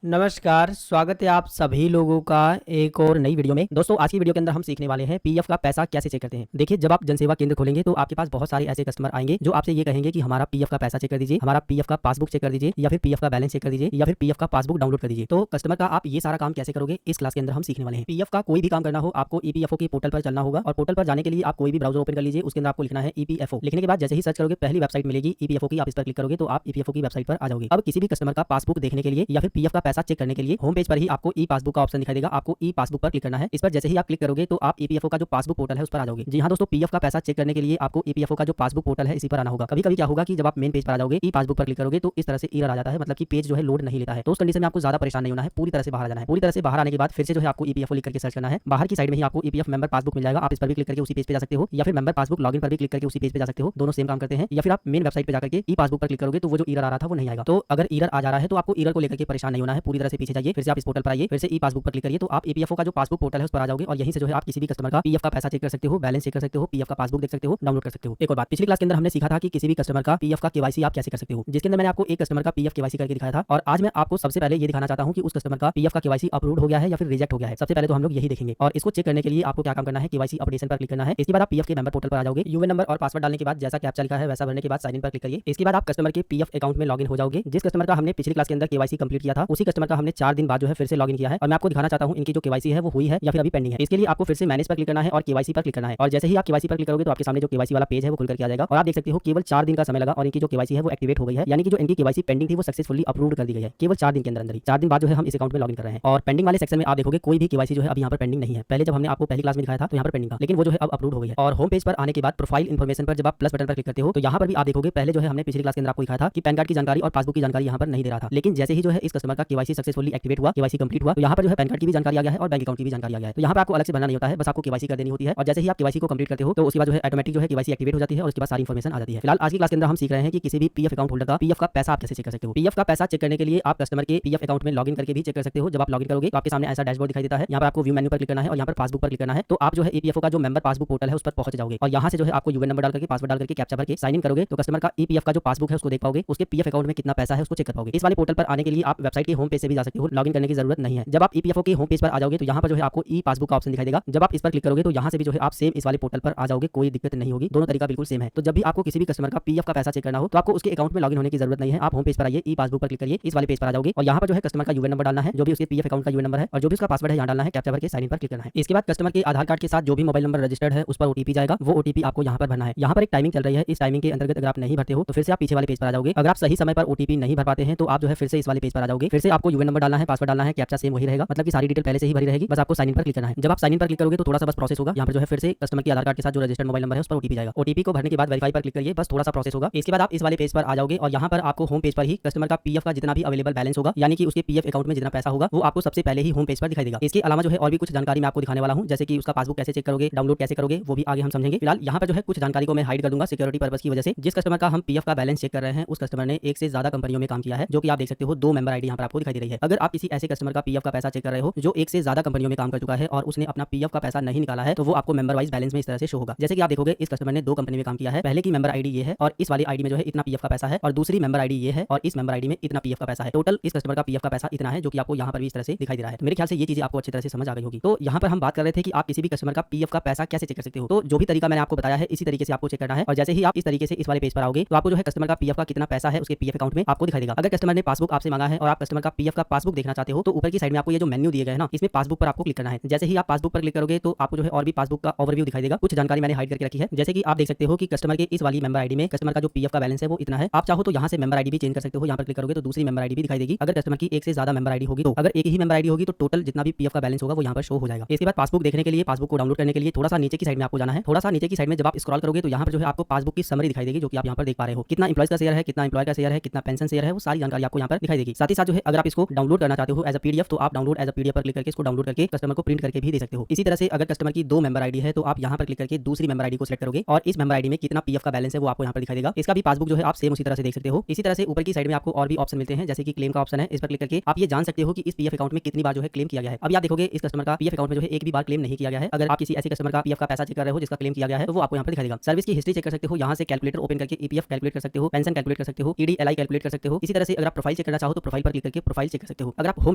नमस्कार, स्वागत है आप सभी लोगों का एक और नई वीडियो में। दोस्तों आज की वीडियो के अंदर हम सीखने वाले हैं पीएफ का पैसा कैसे चेक करते हैं। देखिए जब आप जनसेवा केंद्र खोलेंगे तो आपके पास बहुत सारे ऐसे कस्टमर आएंगे जो आपसे ये कहेंगे कि हमारा पीएफ का पैसा चेक कर दीजिए, हमारा पीएफ का पासबुक चेक कर दीजिए या फिर पीएफ का बैलेंस चेक कर दीजिए या फिर पीएफ का पासबुक डाउनलोड कर दीजिए। तो कस्टमर का आप ये सारा काम कैसे करोगे इस क्लास के अंदर हम सीखने वाले हैं। पीएफ का कोई भी काम करना हो आपको ईपीएफओ के पोर्टल पर चलना होगा और पोर्टल पर जाने के लिए आप कोई भी ब्राउजर ओपन कर लीजिए, उसके अंदर आपको लिखना है ईपीएफओ। लिखने के बाद जैसे ही सर्च करोगे पहली वेबसाइट मिलेगी ईपीएफओ की, आप इस पर क्लिक करोगे तो आप ईपीएफओ की वेबसाइट पर आ जाओगे। अब किसी भी कस्टमर का पासबुक देखने के लिए या फिर पीएफ का पैसा चेक करने के लिए होम पेज पर ही आपको ई पासबुक का ऑप्शन दिखाई देगा। आपको ई पासबुक पर क्लिक करना है। इस पर जैसे ही आप क्लिक करोगे तो आप ईपीएफओ का जो पासबुक पोर्टल है उस पर आ जाओगे। जी हाँ दोस्तों, पीएफ का पैसा चेक करने के लिए आपको ईपीएफओ का जो पासबुक पोर्टल है इसी पर आना होगा। कभी कभी क्या होगा कि जब आप मेन पेज पर आ जाओगे, ई पासबुक पर क्लिक करोगे तो इस तरह से एरर आ जाता है, मतलब कि पेज जो है लोड नहीं लेता है। तो उस कंडीशन में आपको ज्यादा परेशान नहीं होना है, पूरी तरह से बाहर आ जाना है। पूरी तरह से बाहर आने के बाद फिर से जो है आपको ईपीएफओ लिख करके सर्च करना है। बाहर की साइड में ही आपको ईपीएफ मेंबर पासबुक मिल जाएगा। आप इस पर भी क्लिक करके उसी पेज पे जा सकते हो, या फिर मेंबर पासबुक लॉगिन पर भी क्लिक करके उसी पेज पे जा सकते हो। दोनों सेम काम करते हैं। या फिर आप मेन वेबसाइट पे जाकर के ई पासबुक पर क्लिक करोगे तो वो जो एरर आ रहा था वो नहीं आएगा। तो अगर एरर आ जा रहा है तो आपको एरर को लेकर के परेशान नहीं होना है, पूरी तरह से पीछे जाइए। फिर से आप इस पोर्टल पर आइए, फिर से ई पासबुक पर क्लिक करिए तो आप ईपीएफओ का जो पासबुक पोर्टल है उस पर आ जाओगे और यहीं से जो है आप किसी भी कस्टमर का पीएफ का पैसा चेक कर सकते हो, बैलेंस चेक कर सकते हो, पीएफ का पासबुक देख सकते हो, डाउनलोड कर सकते हो। एक और बात, पिछली क्लास के अंदर हमने सीखा था कि किसी भी कस्टमर का पीएफ का केवाईसी आप कैसे कर सकते हो, जिसके अंदर मैंने आपको एक कस्टमर का पीएफ केवाईसी करके दिखाया था। और आज मैं आपको सबसे पहले ये दिखाना चाहता हूं कि उस कस्टमर का पीएफ का केवाईसी अप्रूव्ड हो गया है या फिर रिजेक्ट हो गया है। सबसे पहले तो हम लोग यही देखेंगे और इसको चेक करने के लिए आपको क्या काम करना है, केवाईसी अपडेशन पर क्लिक करना है। इसके बाद आप पीएफ के मेंबर पोर्टल पर आ जाओगे। यूएन नंबर और पासवर्ड डालने के बाद जैसा कैप्चा लिखा है वैसा भरने के बाद साइन इन पर क्लिक करिए। इसके बाद आप कस्टमर के पीएफ अकाउंट में लॉगिन हो जाओगे। जिस कस्टमर का हमने पिछली क्लास के अंदर केवाईसी कंप्लीट किया था उसी कस्टमर का हमने 4 दिन बाद जो है फिर से लॉगिन किया है। और मैं आपको दिखाना चाहता हूं इनकी जो केवाईसी है वो हुई है या फिर अभी पेंडिंग है। इसके लिए आपको फिर से मैनेज पर क्लिक करना है और केवाईसी पर क्लिक करना है। और जैसे ही आप केवाईसी पर क्लिक करोगे तो आपके सामने जो केवाईसी वाला पेज है वो खुल करके आ जाएगा। और आप देख सकते हो केवल 4 दिन का समय लगा और इनकी जो केवाईसी है वो एक्टिवेट हो गई है, यानी कि जो इनकी केवाईसी पेंडिंग थी वो सक्सेसफुली अप्रूव्ड कर दी गई है केवल 4 दिन के अंदर ही। 4 दिन बाद जो है हम इस अकाउंट में लॉगिन कर रहे हैं। और पेंडिंग वाले सेक्शन में आप देखोगे कोई भी केवाईसी जो है अभी यहाँ पर पेंडिंग नहीं है। पहले जब हमने आपको पहली क्लास में दिखाया था तो यहाँ पर पेंडिंग था, लेकिन वो जो है अब अप्रूव्ड हो गई है। और होम पेज पर आने के बाद प्रोफाइल इन्फॉर्मेशन पर जब आप प्लस बटन पर क्लिक करते हो तो यहाँ पर भी आप देखोगे पहले जो है हमने पिछली क्लास के अंदर आपको दिखाया था कि पैन कार्ड की जानकारी और पासबुक की जानकारी यहाँ पर नहीं दे रहा था। लेकिन जैसे ही जो है इस कस्टमर का केवाईसी सक्सेसफुली एक्टिवेट हुआ, केवाईसी कंप्लीट हुआ, तो यहाँ पर जो है पैन कार्ड की भी जानकारी आ गया है और बैंक अकाउंट की भी जानकारी आ गया है। तो यहाँ पर आपको अलग से भरना नहीं होता है, बस आपको केवाईसी कर देनी होती है। और जैसे ही आप केवाईसी को कंप्लीट करते हो तो उसके बाद जो है ऑटोमेटिक जो है केवाईसी एक्टिवेट हो जाती है और उसके बाद सारी इन्फॉर्मेशन आ जाती है। फिलहाल आज की क्लास के अंदर हम सीख रहे हैं कि किसी भी पीएफ अकाउंट होल्डर का पीएफ का पैसा आप कैसे चेक कर सकते हो। पीएफ का पैसा चेक करने के लिए आप कस्टमर के पीएफ अकाउंट में लॉगिन करके भी चेक कर सकते हो। जब आप लॉगिन करोगे तो आपके सामने ऐसा डैशबोर्ड दिखाई देता है। यहाँ पर आपको व्यू मेन्यू पर क्लिक करना है और यहाँ पर पासबुक पर क्लिक करना है। तो आप जो है ईपीएफओ का जो मेंबर पासबुक पोर्टल है उस पर पहुंच जाओगे और यहाँ से जो है आपको यूएन नंबर डाल करके पासवर्ड डाल करके कैप्चा भर के साइन इन करोगे तो कस्टमर का ईपीएफ का जो पासबुक है उसको देख पाओगे, उसके पीएफ अकाउंट में कितना पैसा है उसको चेक कर पाओगे। इस वाले पोर्टल पर आने के लिए आप वेबसाइट के होम पेज से भी जा सकते हो, लॉगिन करने की जरूरत नहीं है। जब आप ईपीएफओ के होम पेज पर आ जाओगे तो यहाँ पर जो है आपको ई पासबुक का ऑप्शन दिखाई देगा। जब आप इस पर क्लिक करोगे तो यहाँ से भी जो है आप सेम इस वाले पोर्टल पर आ जाओगे, कोई दिक्कत नहीं होगी, दोनों तरीका बिल्कुल सेम है। तो जब भी आपको किसी भी कस्टमर का पीएफ का पैसा चेक करना हो तो आपको उसके अकाउंट में लॉगिन होने की जरूरत नहीं है। आप होम पेज पर आइए, ई पासबुक पर क्लिक करिए, इस वाले पेज पर आ जाओगे और यहाँ पर जो है कस्टमर का यूएन नंबर डालना है, जो भी उसके पीएफ अकाउंट का यूएन नंबर है और जो भी उसका पासवर्ड है यहाँ डालना है, कैप्चा भर के साइन इन पर क्लिक करना है। इसके बाद कस्टमर के आधार कार्ड के साथ जो भी मोबाइल नंबर रजिस्टर्ड है उस पर ओटीपी जाएगा, वो ओटीपी आपको यहाँ पर भरना है। यहाँ पर एक टाइमिंग चल रही है, इस टाइमिंग के अंतर्गत अगर आप नहीं भरते हो तो फिर से आप पीछे वाले पेज पर आ जाओगे। अगर आप सही समय पर ओटीपी नहीं भर पाते हैं तो आप जो है फिर से इस वाले पेज पर आ जाओगे। फिर से आपको यूएन नंबर डालना है, पासवर्ड डालना है, कैप्चा सेम वही रहेगा, मतलब कि सारी डिटेल पहले से ही भरी रहेगी, बस आपको साइन इन पर क्लिक करना है। जब आप साइन इन पर क्लिक करोगे तो थोड़ा सा बस प्रोसेस होगा। यहाँ पर जो है फिर से कस्टमर के आधार कार्ड के साथ जो रजिस्टर्ड मोबाइल नंबर है उस पर ओटीपी जाएगा। ओटीपी को भरने के बाद वेरीफाई पर क्लिक करिए, बस थोड़ा सा प्रोसेस होगा। इसके बाद आप इस वाले पेज पर आ जाओगे और यहाँ पर आपको होम पेज पर ही कस्टमर का पीएफ का जितना भी अवेलेबल बैलेंस होगा, यानी कि उसके पीएफ अकाउंट में जितना पैसा होगा वो आपको सबसे पहले ही होम पेज पर दिखाई देगा। इसके अलावा जो है और भी कुछ जानकारी मैं आपको दिखाने वाला हूँ, जैसे कि उसका पासबुक कैसे चेक करोगे, डाउनलोड कैसे करोगे, वो भी आगे हम समझेंगे। फिलहाल यहाँ पर जो है कुछ जानकारी को मैं हाइड कर दूंगा सिक्योरिटी पर्पस की वजह से। जिस कस्टमर का हम पीएफ का बैलेंस चेक कर रहे हैं उस कस्टमर ने एक से ज्यादा कंपनियों में काम किया है, जो कि आप देख सकते हो 2 मेंबर आईडी यहाँ पर आपको दिखाई दे रही है। अगर आप किसी ऐसे कस्टमर का पीएफ का पैसा चेक कर रहे हो जो एक से ज्यादा कंपनियों में काम कर चुका है और उसने अपना पीएफ का पैसा नहीं निकाला है तो वो आपको मेंबर वाइज बैलेंस में इस तरह से शो होगा। जैसे कि आप देखोगे इस कस्टमर ने 2 कंपनी में काम किया है, पहले की मेंबर आईडी ये है और इस वाली आईडी में जो है इतना पीएफ का पैसा है, और दूसरी मेंबर आईडी ये है और इस मेंबर आईडी में इतना पीएफ का पैसा है। टोटल इस कस्टमर का पीएफ का पैसा इतना है, जो कि आपको यहाँ पर भी इस तरह से दिखाई दे रहा है। तो मेरे ख्याल से ये चीजें आपको अच्छी तरह से समझ आ गई होगी। तो यहाँ पर हम बात कर रहे थे कि आप किसी भी कस्टमर का पीएफ का पैसा कैसे चेक कर सकते हो। तो जो भी तरीका मैंने आपको बताया है इसी तरीके से आपको चेक करना है। और जैसे ही आप इस तरीके से इस वाले पेज पर आओगे तो आपको जो है कस्टमर का पीएफ का कितना पैसा है उसके पीएफ अकाउंट में आपको दिखाई देगा। अगर कस्टमर ने पासबुक आपसे मांगा है और आप कस्टमर का पीएफ का पासबुक देखना चाहते हो तो ऊपर की साइड में आपको ये जो मेन्यू दिए गए हैं ना, इसमें पासबुक पर आपको क्लिक करना है। जैसे ही आप पासबुक पर क्लिक करोगे तो आपको जो है और भी पासबुक का ओवरव्यू दिखाई देगा। कुछ जानकारी मैंने हाइड करके रखी है, जैसे कि आप देख सकते हो कि कस्टमर के इस वाली मेंबर आईडी में कस्टमर का जो पीएफ का बैलेंस है वो इतना है। आप चाहो तो यहाँ से मेंबर आईडी भी चेंज कर सकते हो, यहाँ पर क्लिक करोगे तो दूसरी मेंबर आईडी भी दिखाई देगी। अगर कस्टमर की एक से ज्यादा मेंबर आईडी होगी तो अगर एक ही मेंबर आईडी होगी तो टोटल जितना भी पीएफ का बैलेंस होगा वो यहाँ पर शो हो जाएगा। इसके बाद पासबुक देखने के लिए, पासबुक को डाउनलोड करने के लिए थोड़ा सा नीचे की साइड में आपको जाना है। थोड़ा सा नीचे की साइड में जब आप स्क्रॉल करोगे तो यहाँ पर जो है आपको पासबुक की समरी दिखाई देगी, जो कि आप यहाँ पर देख पा रहे हो। कितना एम्प्लॉयज का शेयर है, कितना एम्प्लॉय का शेयर है, कितना पेंशन शेयर है, वो सारी जानकारी आपको यहाँ पर दिखाई देगी। साथ ही साथ जो है अगर आप इसको डाउनलोड करना चाहते हो एज अ पीडीएफ तो आप डाउनलोड एज अ पीडीएफ पर क्लिक करके इसको डाउनलोड करके कस्टमर को प्रिंट करके भी दे सकते हो। इसी तरह से अगर कस्टमर की 2 मेंबर आईडी है तो आप यहाँ पर क्लिक करके दूसरी मेंबर आईडी को सिलेक्ट करोगे और इस मेंबर आईडी में कितना पीएफ का बैलेंस है वो आपको यहाँ पर दिखाई देगा। इसका भी पासबुक जो है आप सेम उसी तरह से देख सकते हो। इसी तरह से ऊपर की साइड में आपको और भी ऑप्शन मिलते हैं, जैसे कि क्लेम का ऑप्शन है, इस पर क्लिक करके आप ये जान सकते हो कि इस पीएफ अकाउंट में कितनी बार जो है क्लेम किया गया है। अभी आप देखोगे इस कस्टमर का पीएफ अकाउंट में जो है एक भी बार क्लेम नहीं किया गया है। अगर आप किसी ऐसे कस्टमर का पीएफ का पैसा चेक कर रहे हो जिसका क्लेम किया गया है तो वो आपको यहाँ पर दिखाई देगा। सर्विस की हिस्ट्री चेक कर सकते हो, यहाँ से कैलकुलेटर ओपन करके ईपीएफ कैलकुलेट कर सकते हो, पेंशन कैलकुलेट कर सकते हो, ईडी एलआई कैलकुलेट कर सकते हो। इसी तरह से अगर आप प्रोफाइल चेक करना चाहो तो प्रोफाइल पर क्लिक करके प्रोफाइल चेक कर सकते हो। अगर आप होम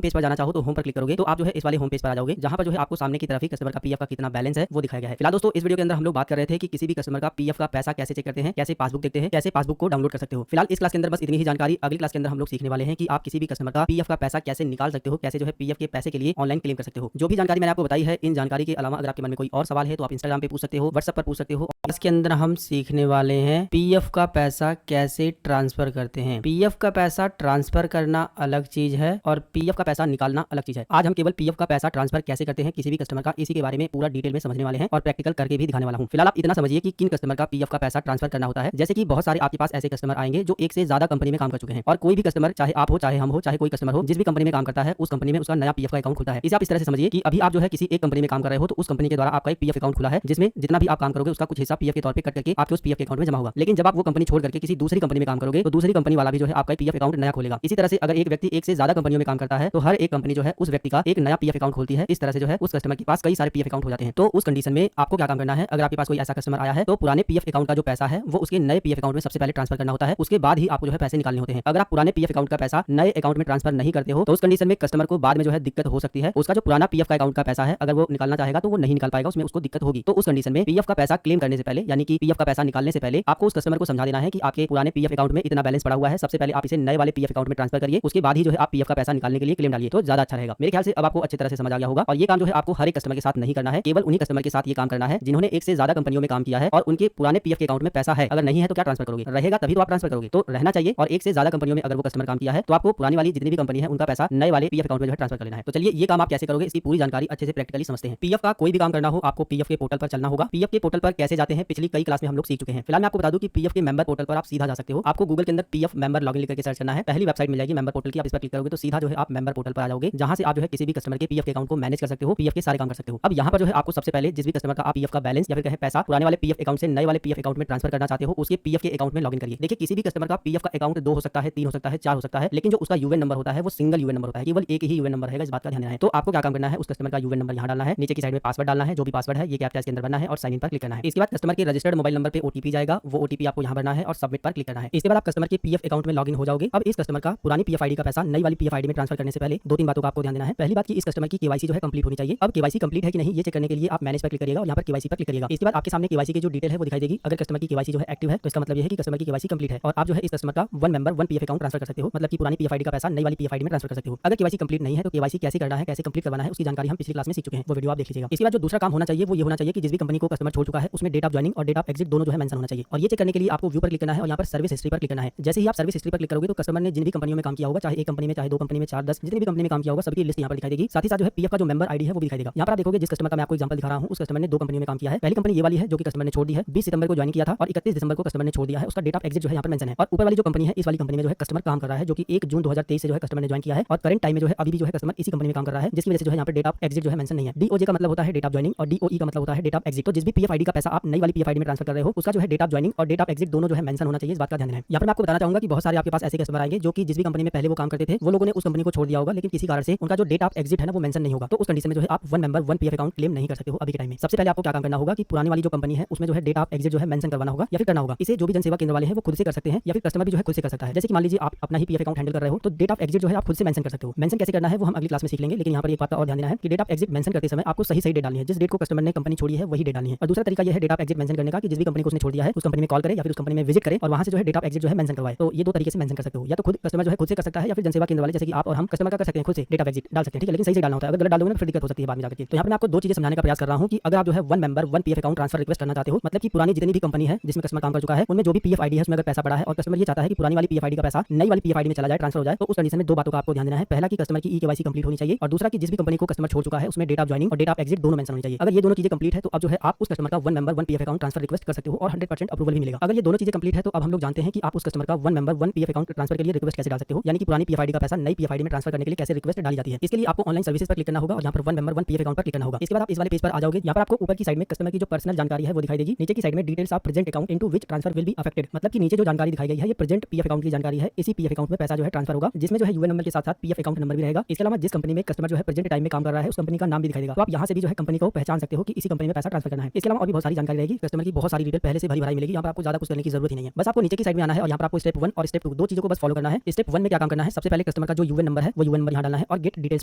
पेज पर जाना चाहो तो होम पर क्लिक करोगे तो आप जो है इस वाले होम पेज पर आ जाओगे, जहां पर जो है आपको सामने की तरफ ही कस्टमर का पीएफ का कितना बैलेंस है वो दिखाया गया है। फिलहाल दोस्तों इस वीडियो के अंदर हम लोग बात कर रहे थे कि किसी भी कस्टमर का पीएफ का पैसा कैसे चेक करते हैं, कैसे पासबुक देखते हैं, कैसे पासबुक को डाउनलोड कर सकते हो। फिलहाल इस क्लास के अंदर बस इतनी ही जानकारी। अगली क्लास के अंदर हम लोग सीखने वाले हैं कि आप किसी भी कस्टमर का पीएफ का पैसा कैसे निकाल सकते हो, कैसे जो है पीएफ के पैसे के लिए ऑनलाइन क्लेम कर सकते हो। जो भी जानकारी मैंने आपको बताई है, इन जानकारी के अलावा अगर आपके मन में कोई और सवाल है तो आप इंस्टाग्राम पे पूछ सकते हो, व्हाट्सएप पर पूछ सकते हो। इसके अंदर हम सीखने वाले हैं पीएफ का पैसा कैसे ट्रांसफर करते हैं। पीएफ का पैसा ट्रांसफर करना अलग चीज है और पीएफ का पैसा निकालना अलग चीज है। आज हम केवल पीएफ का पैसा ट्रांसफर कैसे करते हैं किसी भी कस्टमर का, इसी के बारे में पूरा डिटेल में समझने वाले हैं और प्रैक्टिकल करके भी दिखाने वाला हूं। फिलहाल आप इतना समझिए कि किन कस्टमर का पीएफ का पैसा ट्रांसफर करना होता है। जैसे कि बहुत सारे आपके पास ऐसे कस्टमर आएंगे जो एक से ज्यादा कंपनी में काम कर चुके हैं और कोई भी कस्टमर, चाहे आप हो चाहे हम हो चाहे कोई कस्टमर हो, जिस भी कंपनी में काम करता है उस कंपनी में उसका नया पीएफ का अकाउंट खुलता है। इसे आप इस तरह से समझिए कि अभी आप जो है किसी एक कंपनी में काम कर रहे हो तो उस कंपनी के द्वारा आपका एक पीएफ अकाउंट खुला है जिसमें जितना भी आप काम करोगे उसका कुछ हिस्सा पीएफ के तौर पे कट करके आपके उस पीएफ के अकाउंट में जमा होगा। लेकिन जब आप वो कंपनी छोड़ करके किसी दूसरी कंपनी में काम करोगे तो दूसरी कंपनी वाला भी जो है आपका पीएफ अकाउंट नया खोलेगा। इसी तरह से अगर एक व्यक्ति एक से ज्यादा कंपनियों में काम करता है तो हर एक कंपनी जो है उस व्यक्ति का एक नया पीएफ अकाउंट खोलती है। इस तरह से जो है उस कस्टमर के पास कई सारे पीएफ अकाउंट हो जाते हैं। तो उस कंडीशन में आपको क्या काम करना है, अगर आपके पास कोई ऐसा कस्टमर आया है तो पुराने पीएफ अकाउंट का जो पैसा है वो उसके नए पीएफ अकाउंट में सबसे पहले ट्रांसफर करना होता है। उसके बाद ही आपको जो है पैसे निकालने होते हैं। अगर आप पुराने पीएफ अकाउंट का पैसा नए अकाउंट में ट्रांसफर नहीं करते हो तो उस कंडीशन में कस्टमर को बाद में जो है दिक्कत हो सकती है। उसका जो पुराना पीएफ का अकाउंट का पैसा है अगर वो निकालना चाहेगा तो वो नहीं निकाल पाएगा, उसमें उसको दिक्कत होगी। तो उस कंडीशन में पीएफ का पैसा क्लेम करने से पहले, यानी कि पीएफ का पैसा निकालने से पहले आपको उस कस्टमर को समझा देना है कि आपके पुराने पीएफ अकाउंट में इतना बैलेंस पड़ा हुआ है, सबसे पहले आप इसे नए वाले पीएफ अकाउंट में ट्रांसफर करिए, उसके बाद ही जो है आप पीएफ का पैसा निकालने के लिए क्लेम डालिए तो ज्यादा अच्छा रहेगा। मेरे ख्याल से अब आपको अच्छी तरह से समझ आ गया होगा। और ये काम जो है आपको हर एक कस्टमर के साथ नहीं करना है, केवल उन्हीं कस्टमर के साथ ये काम करना है जिन्होंने एक से ज्यादा कंपनियों में काम किया है और उनके पुराने पीएफ के अकाउंट में पैसा है। अगर नहीं है तो क्या ट्रांसफर करोगे, रहेगा तभी तो आप ट्रांसफर करोगे, तो रहना चाहिए। और एक से ज्यादा कंपनियों में अगर वो कस्टमर काम किया है तो आपको पुरानी वाली जितनी भी कंपनी है उनका पैसा नए वाले पीएफ अकाउंट में जो है ट्रांसफर कर लेना है। तो चलिए ये काम आप कैसे करोगे इसकी पूरी जानकारी अच्छे से प्रैक्टिकली समझते हैं। पीएफ का कोई भी काम करना हो आपको पीएफ के पोर्टल पर चलना होगा। पीएफ के पोर्टल पर कैसे जाते हैं पिछली कई क्लास में हम लोग सीख चुके हैं। फिलहाल मैं आपको बता दूं कि पीएफ के मेंबर पोर्टल पर आप सीधा जा सकते हो। आपको गूगल के अंदर पीएफ मेंबर लॉगिन लिख करके सर्च करना है, पहली वेबसाइट मिल जाएगी मेंबर पोर्टल की। आप इस पर क्लिक करोगे तो सीधा जो है आप मेंबर पोर्टल पर आ जाओगे, जहां से आप जो है किसी भी कस्टमर के पीएफ के अकाउंट को मैनेज कर सकते हो, पीएफ के सारे काम कर सकते हो। अब यहाँ पर जो है आपको सबसे पहले जिस भी कस्टमर का आप पीएफ का बैलेंस या फिर कहे पैसा पुराने वाले पीएफ अकाउंट से नए वाले पीएफ अकाउंट में ट्रांसफर करना चाहते हो उसके पीएफ के अकाउंट में लॉगिन करिए। देखिए किसी भी कस्टमर का पीएफ का अकाउंट 2 हो सकता है, 3 हो सकता है, 4 हो सकता है, लेकिन जो उसका यूएन नंबर होता है वो सिंगल यूएन नंबर होता है, केवल एक ही यूएन नंबर रहेगा, इस बात का ध्यान रखना है। तो आपको क्या काम करना है, उस कस्टमर का यूएन नंबर यहाँ डालना है, नीचे की साइड में पासवर्ड डालना है, जो भी पासवर्ड है ये कैप्चा इसके अंदर भरना है और साइन इन पर क्लिक करना है। इसके बाद कस्टमर के रजिस्टर्ड मोबाइल नंबर पे ओटीपी जाएगा, वो ओटीपी आपको यहाँ भरना है और सबमिट पर क्लिक करना है। इसके बाद आप कस्टमर के पीएफ अकाउंट में लॉगिन हो जाओगे। अब इस कस्टमर का पुरानी पीएफ आईडी का पैसा नई वाली पीएफ आईडी में ट्रांसफर करने से पहले 2-3 बातों का आपको ध्यान देना है। पहली बात कि इस कस्टमर की केवाईसी जो है कंप्लीट होनी चाहिए। अब केवाईसी कंप्लीट है कि नहीं ये चेक करने के लिए आप मैनेज पर क्लिक करिएगा और यहाँ पर केवाईसी पर क्लिक करिएगा। इसके बाद आपके सामने केवाईसी की जो डिटेल है वो दिखाई देगी। अगर कस्टमर की केवाईसी जो है एक्टिव है तो इसका मतलब ये है कि कस्टमर की केवाईसी कंप्लीट है और आप जो है इस कस्टमर का one member one PF account transfer कर सकते हो, मतलब कि पुरानी पीएफ आईडी का पैसा नई वाली पीएफ आईडी में ट्रांसफर कर सकते हो। अगर केवाईसी कंप्लीट नहीं है तो केवाईसी कैसे करना है, कैसे कंप्लीट करवाना है उसकी जानकारी हम पिछली क्लास में सीख चुके हैं, वो वीडियो आप देख लीजिएगा। इसके बाद जो दूसरा काम होना चाहिए वो ये होना चाहिए कि जिस भी कंपनी को कस्टमर छोड़ चुका है उसमें डेट ऑफ ज्वाइनिंग और डेट ऑफ एग्जिट दोनों जो है मेंशन होना चाहिए। और ये चेक करने के लिए आपको व्यू पर क्लिक करना है और यहाँ पर सर्विस हिस्ट्री पर क्लिक करना है। जैसे ही आप सर्विस हिस्ट्री पर क्लिक करोगे तो कस्टमर ने जिन भी कंपनियों में काम किया होगा, चाहे एक कंपनी में, चाहे 2 कंपनी में, 4, 10 जितनी भी कंपनी में काम किया होगा सबकी लिस्ट यहाँ पर दिखाई देगी। साथ ही साथ जो है पीएफ का जो मेंबर आईडी है वो भी दिखाई देगा। यहाँ पर आप देखोगे जिस कस्टमर का मैं आपको एग्जांपल दिखा रहा हूँ उस कस्टमर ने 2 कंपनियों में काम किया है। पहली कंपनी ये वाली है जो कि कस्टमर ने छोड़ दी है, 20 सितंबर को ज्वाइन किया था और 31 दिसंबर को कस्टमर ने छोड़ दिया है। उसका डेट ऑफ एग्जिट जो है यहाँ पर मेंशन है। और ऊपर वाली जो कंपनी है इस वाली कंपनी में जो है कस्टमर काम कर रहा है जो कि 1 जून 2023 से जो है कस्टमर ने ज्वाइन किया है और करंट टाइम में जो है अभी भी जो है कस्टमर इसी कंपनी में काम कर रहा है, जिसकी वजह से जो है यहाँ पर डेट ऑफ एग्जिट जो है मेंशन नहीं है। डीओजे का मतलब होता है डेट ऑफ ज्वाइनिंग और डीओई का मतलब होता है डेट ऑफ एग्जिट। तो जिस भी पीएफ आईडी का पैसा आप नई वाली पीएफ आईडी में ट्रांसफर कर रहे हो उसका जो है डेट ऑफ ज्वाइनिंग और डेट ऑफ एग्जिट दोनों जो है मेंशन होना चाहिए, इस बात का ध्यान देना है। यहाँ पर मैं आपको बताना चाहूंगा कि बहुत सारे आपके पास ऐसे कस्टमर आएंगे जो कि जिस भी कंपनी में पहले वो काम करते थे वो लोगों ने उस कंपनी को छोड़ दिया होगा, लेकिन किसी कारण से उनका जो डेट ऑफ एग्जिट है ना वो मेंशन नहीं होगा। तो उस कंडीशन में जो है आप one member one PF account claim नहीं कर सकते हो अभी के टाइम में। सबसे पहले आपको क्या काम करना होगा कि पुरानी वाली जो कंपनी है उसमें जो है डेट ऑफ एग्जिट जो है मेंशन करवाना होगा या फिर करना होगा। इसे जो भी जनसेवा केंद्र वाले हैं वो खुद से कर सकते हैं या फिर कस्टमर भी जो है खुद से कर सकता है। जैसे कि मान लीजिए आप अपना ही पीएफ अकाउंट हैंडल कर रहे हो तो डेट ऑफ एग्जिट जो है आप खुद से मेंशन कर सकते हो। मेंशन कैसे करना है वो हम अगली क्लास में सीख लेंगे, लेकिन यहाँ पर एक बात का और ध्यान देना है कि डेट ऑफ एग्जिट मेंशन करते समय आपको सही डेट डालनी है। जिस डेट को कस्टमर ने कंपनी छोड़ी है वही डेट डालनी है। और दूसरा तरीका यह है डेट ऑफ एग्जिट मेंशन करने का कि जिस भी कंपनी को उसने छोड़ दिया है उस कंपनी में कॉल करे या फिर उस कंपनी में विजिट करे और वहां से जो है डेट ऑफ एग्जिट जो है मेंशन करवाए। तो ये 2 तरीके से मेंशन कर सकते हो, या तो खुद कस्टमर जो है खुद से कर सकता है या फिर जनसेवा केंद्र वाले जैसे कि आप और हम कस्टमर का कर सकते हैं खुद से डेट ऑफ एग्जिट डाल सकते हैं, ठीक है। लेकिन सही से डालना होता है, अगर गलत डालोगे ना फिर दिक्कत हो सकती है बाद में जाकर। तो यहाँ पर मैं आपको 2 चीजें समझाने का प्रयास कर रहा हूँ कि अगर आप जो है one member one PF account transfer request करना चाहते हो, मतलब कि पुरानी जितनी भी कंपनी है जिसमें कस्टमर काम कर चुका है उनमें जो भी पीएफ आईडी है उसमें अगर पैसा पड़ा है और कस्टमर ये चाहता है कि पुरानी वाली पीएफ आईडी का पैसा नई वाली पीएफ आईडी में चला जाए, ट्रांसफर हो जाए, तो उस कंडीशन में 2 बातों का आपको ध्यान देना है। पहला कि कस्टमर की ईकेवाईसी कंप्लीट होनी चाहिए और दूसरा कि जिस भी कंपनी को कस्टमर छोड़ चुका है उसमें डेट ऑफ ज्वाइनिंग और डेट ऑफ एग्जिट दोनों मेंशन होनी चाहिए। अगर ये दोनों चीजें कंप्लीट है तो अब जो है आप उस कस्टमर का one member one PF account transfer request कर सकते हो और 100% अप्रूवल भी मिलेगा। अगर ये दोनों चीजें कंप्लीट है तो अब हम लोग जानते हैं कि आप उस कस्टमर का one member one PF account transfer के लिए रिक्वेस्ट कैसे डाल सकते हो, यानी कि पुरानी पीएफ आईडी का पैसा नई पीएफ आईडी में ट्रांसफर करने के लिए कैसे रिक्वेस्ट डाली जाती है। इसके लिए आपको ऑनलाइन सर्विसेज पर क्लिक करना होगा और यहाँ पर one member one PF account पर क्लिक करना होगा। इसके बाद आप इस वाले पेज पर आ जाओगे। यहाँ पर आपको ऊपर की साइड में कस्टमर की जो पर्सनल जानकारी है वो दिखाई देगी, नीचे की साइड में details of present account into which transfer will be affected, मतलब कि नीचे जो जानकारी दिखाई गई है ये प्रेजेंट पीएफ अकाउंट की जानकारी है। इसी पीएफ अकाउंट में पैसा जो है ट्रांसफर होगा, जिसमें जो है यूएन नंबर के साथ पीएफ अकाउंट नंबर भी रहेगा। इसके अलावा जिस कंपनी में कस्टमर जो है प्रेजेंट टाइम में काम कर रहा है उस कंपनी का नाम भी दिखाई देगा। तो आप यहाँ से भी जो है कंपनी को पहचान सकते हो कि इसी कंपनी में पैसा ट्रांसफर करना है। इसके अलावा और भी बहुत सारी जानकारी रहेगी, कस्टमर की बहुत सारी डिटेल पहले से भरी भराई मिलेगी। यहाँ पर आपको ज्यादा कुछ करने की जरूरत ही नहीं है, बस आपको नीचे की साइड में आना है और यहाँ पर आपको स्टेप 1 और स्टेप 2 2 चीजों को बस फॉलो करना है। स्टेप 1 में क्या काम करना है, सबसे पहले कस्टमर का जो यूएन नंबर है वो यूएन नंबर यहाँ डालना है और गेट डिटेल्स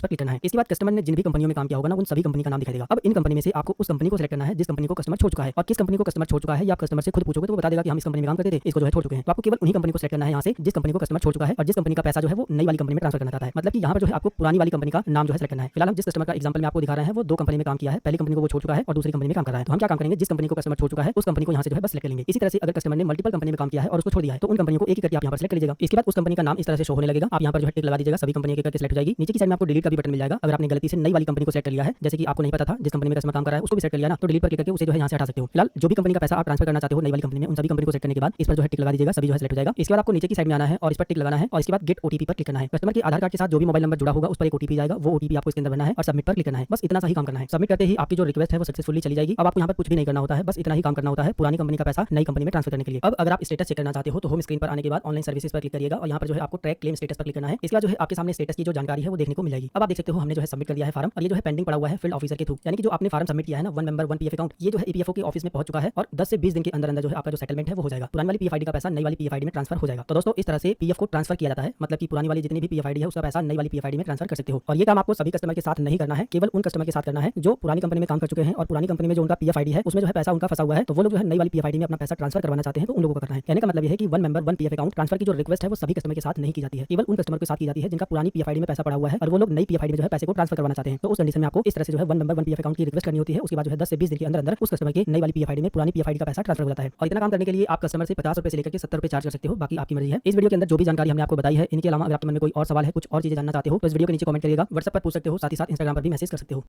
पर क्लिक करना है। इसके बाद कस्टमर ने जिन भी कंपनियों में काम किया होगा ना उन सभी कंपनी का नाम दिखाई देगा। अब इन कंपनी में से आपको उस कंपनी को सिलेक्ट करना है जिस कंपनी को कस्टमर छोड़ चुका है, और किस कंपनी को कस्टमर छोड़ चुका है या आप कस्टमर से खुद पूछोगे तो वो बता देगा कि हम इस कंपनी में काम करते थे, इसको जो है छोड़ चुके हैं। तो आपको केवल उन्हीं कंपनी को सिलेक्ट करना है यहाँ से जिस कंपनी को कस्टमर छोड़ चुका है और जिस कंपनी का पैसा जो है वो नई वाली कंपनी में ट्रांसफर करना चाहता है। मतलब कि यहाँ पर जो है आपको पुरानी वाली कंपनी का नाम जो है सिलेक्ट करना है। फिलहाल हम जिस कस्टमर का एग्जांपल में आपको दिखा रहे हैं वो 2 कंपनी में काम किया है, पहली कंपनी को वो छोड़ चुका है और दूसरी कंपनी में काम कर रहा है। तो हम क्या काम करेंगे, जिस कंपनी को कस्टमर कस्टमर छोड़ चुका है उस कंपनी को यहाँ से जो है बस सेलेक्ट कर लेंगे। इसी तरह से अगर कस्टमर ने मल्टीपल कंपनी में काम किया है और उसको छोड़ दिया है तो उन कंपनियों को एक एक करके आप यहाँ पर सेलेक्ट कर लीजिएगा। इसके बाद उस कंपनी का नाम इस तरह से शो होने लगेगा, आप यहाँ पर जो है टिक लगा दीजिएगा, सभी कंपनी एक करके सेलेक्ट हो जाएगी। नीचे की साइड में आपको डिलीट का भी बटन मिल जाएगा। अगर आपने गलती से नई वाली कंपनी को सेलेक्ट कर लिया है, जैसे कि आपको नहीं पता था जिस कंपनी में कस्टमर काम कर रहा है उसको भी सेलेक्ट कर लिया ना, तो डिलीट पर क्लिक करके उसे जो है यहाँ से हटा सकते हो। फिलहाल जो भी कंपनी का पैसा आप ट्रांसफर करना चाहते हो नई वाली कंपनी में, उन सभी कंपनी को सेलेक्ट करने के बाद इस पर जो है टिक लगा दीजिएगा, सभी जो है सेलेक्ट हो जाएगा। इसके बाद आपको नीचे की साइड में आना है और इस पर टिक लगाना है और इसके बाद गेट ओटीपी पर क्लिक करना है। कस्टमर के आधार कार्ड के साथ जो भी मोबाइल नंबर जुड़ा होगा उस पर एक ओटीपी जाएगा, वो ओटीपी आपको इसके अंदर भरना है और सबमिट पर क्लिक करना है। बस इतना सा ही काम करना है। सबमिट करते ही आपकी जो रिक्वेस्ट है वो सक्सेसफुली चली जाएगी। अब आपको यहाँ पर कुछ भी नहीं करना होता है, बस इतना ही काम करना होता है पुरानी कंपनी का पैसा नई कंपनी में ट्रांसफर करने के लिए। अब अगर आप स्टेटस चेक करना चाहते हो तो होम स्क्रीन पर आने के बाद ऑनलाइन सर्विसेज पर क्लिक करिएगा और यहाँ पर जो है आपको ट्रैक क्लेम स्टेटस पर क्लिक करना है। इसके बाद जो है आपके सामने स्टेटस की जो जानकारी है वो देखने को मिल जाएगी। अब आप देख सकते हो हमने जो है सबमिट कर दिया है फॉर्म और ये जो है पेंडिंग पड़ा हुआ है फील्ड ऑफिसर के थ्रू, यानी कि जो आपने फॉर्म सबमिट किया है ना, one member one PF account, ये जो है ईपीएफओ के ऑफिस में पहुंच चुका है और 10 से 20 दिन के अंदर अंदर जो है आपका जो सेटलमेंट है वो हो जाएगा। पुरानी वाली पीएफआईडी का पैसा नई वाली पीएफआईडी में ट्रांसफर हो जाएगा। तो दोस्तों इस तरह से पीएफ को ट्रांसफर किया जाता है, मतलब कि पुरानी वाली जितनी भी पीएफआईडी है उसका पैसा नई वाली पीएफआईडी में ट्रांसफर कर सकते हो। और ये काम आपको सभी कस्टमर के साथ नहीं करना है, केवल उन कस्टमर के साथ करना है जो पुरानी कंपनी में काम कर चुके हैं और पुरानी कंपनी में जो उनका पीएफआईडी है उसमें जो है पैसा उनका फंसा हुआ है, तो वो लोग जो है नई वाली पीएफआईडी में अपना पैसा ट्रांसफर करवाना चाहते हैं तो उन लोगों को करना है। कहने का मतलब ये है कि one member one PF account transfer की जो रिक्वेस्ट है वो सभी कस्टमर के साथ नहीं की जाती है, केवल उन कस्टमर के साथ की जाती है जिनका पुरानी पीएफआईडी में पैसा पड़ा हुआ है और वो लोग नई पीएफआईडी में जो है पैसे को ट्रांसफर करवाना चाहते हैं। तो उस कंडीशन में आपको इस तरह से जो है one member one PF account की रिक्वेस्ट करनी होती है। उसके बाद जो है 10 से 20 दिन के अंदर अंदर उस कस्टमर के नई वाली पीएफआईडी में पुरानी पीएफआईडी का पैसा ट्रांसफर हो जाता है। और इतना काम करने के लिए आप कस्टमर से 50 रुपए से लेकर के 70 रुपए चार्ज कर सकते हो, बाकी आपकी मर्जी है। इस वीडियो के अंदर जो भी जानकारी हमने आपको बताई है, इनके अलावा अगर आपके मन में कोई और सवाल है, कुछ और चीजें जानना चाहते हो तो इस वीडियो के नीचे कमेंट करिएगा, व्हाट्सएप पर पूछ सकते हो, साथ ही साथ इंस्टाग्राम पर भी मैसेज कर सकते हो।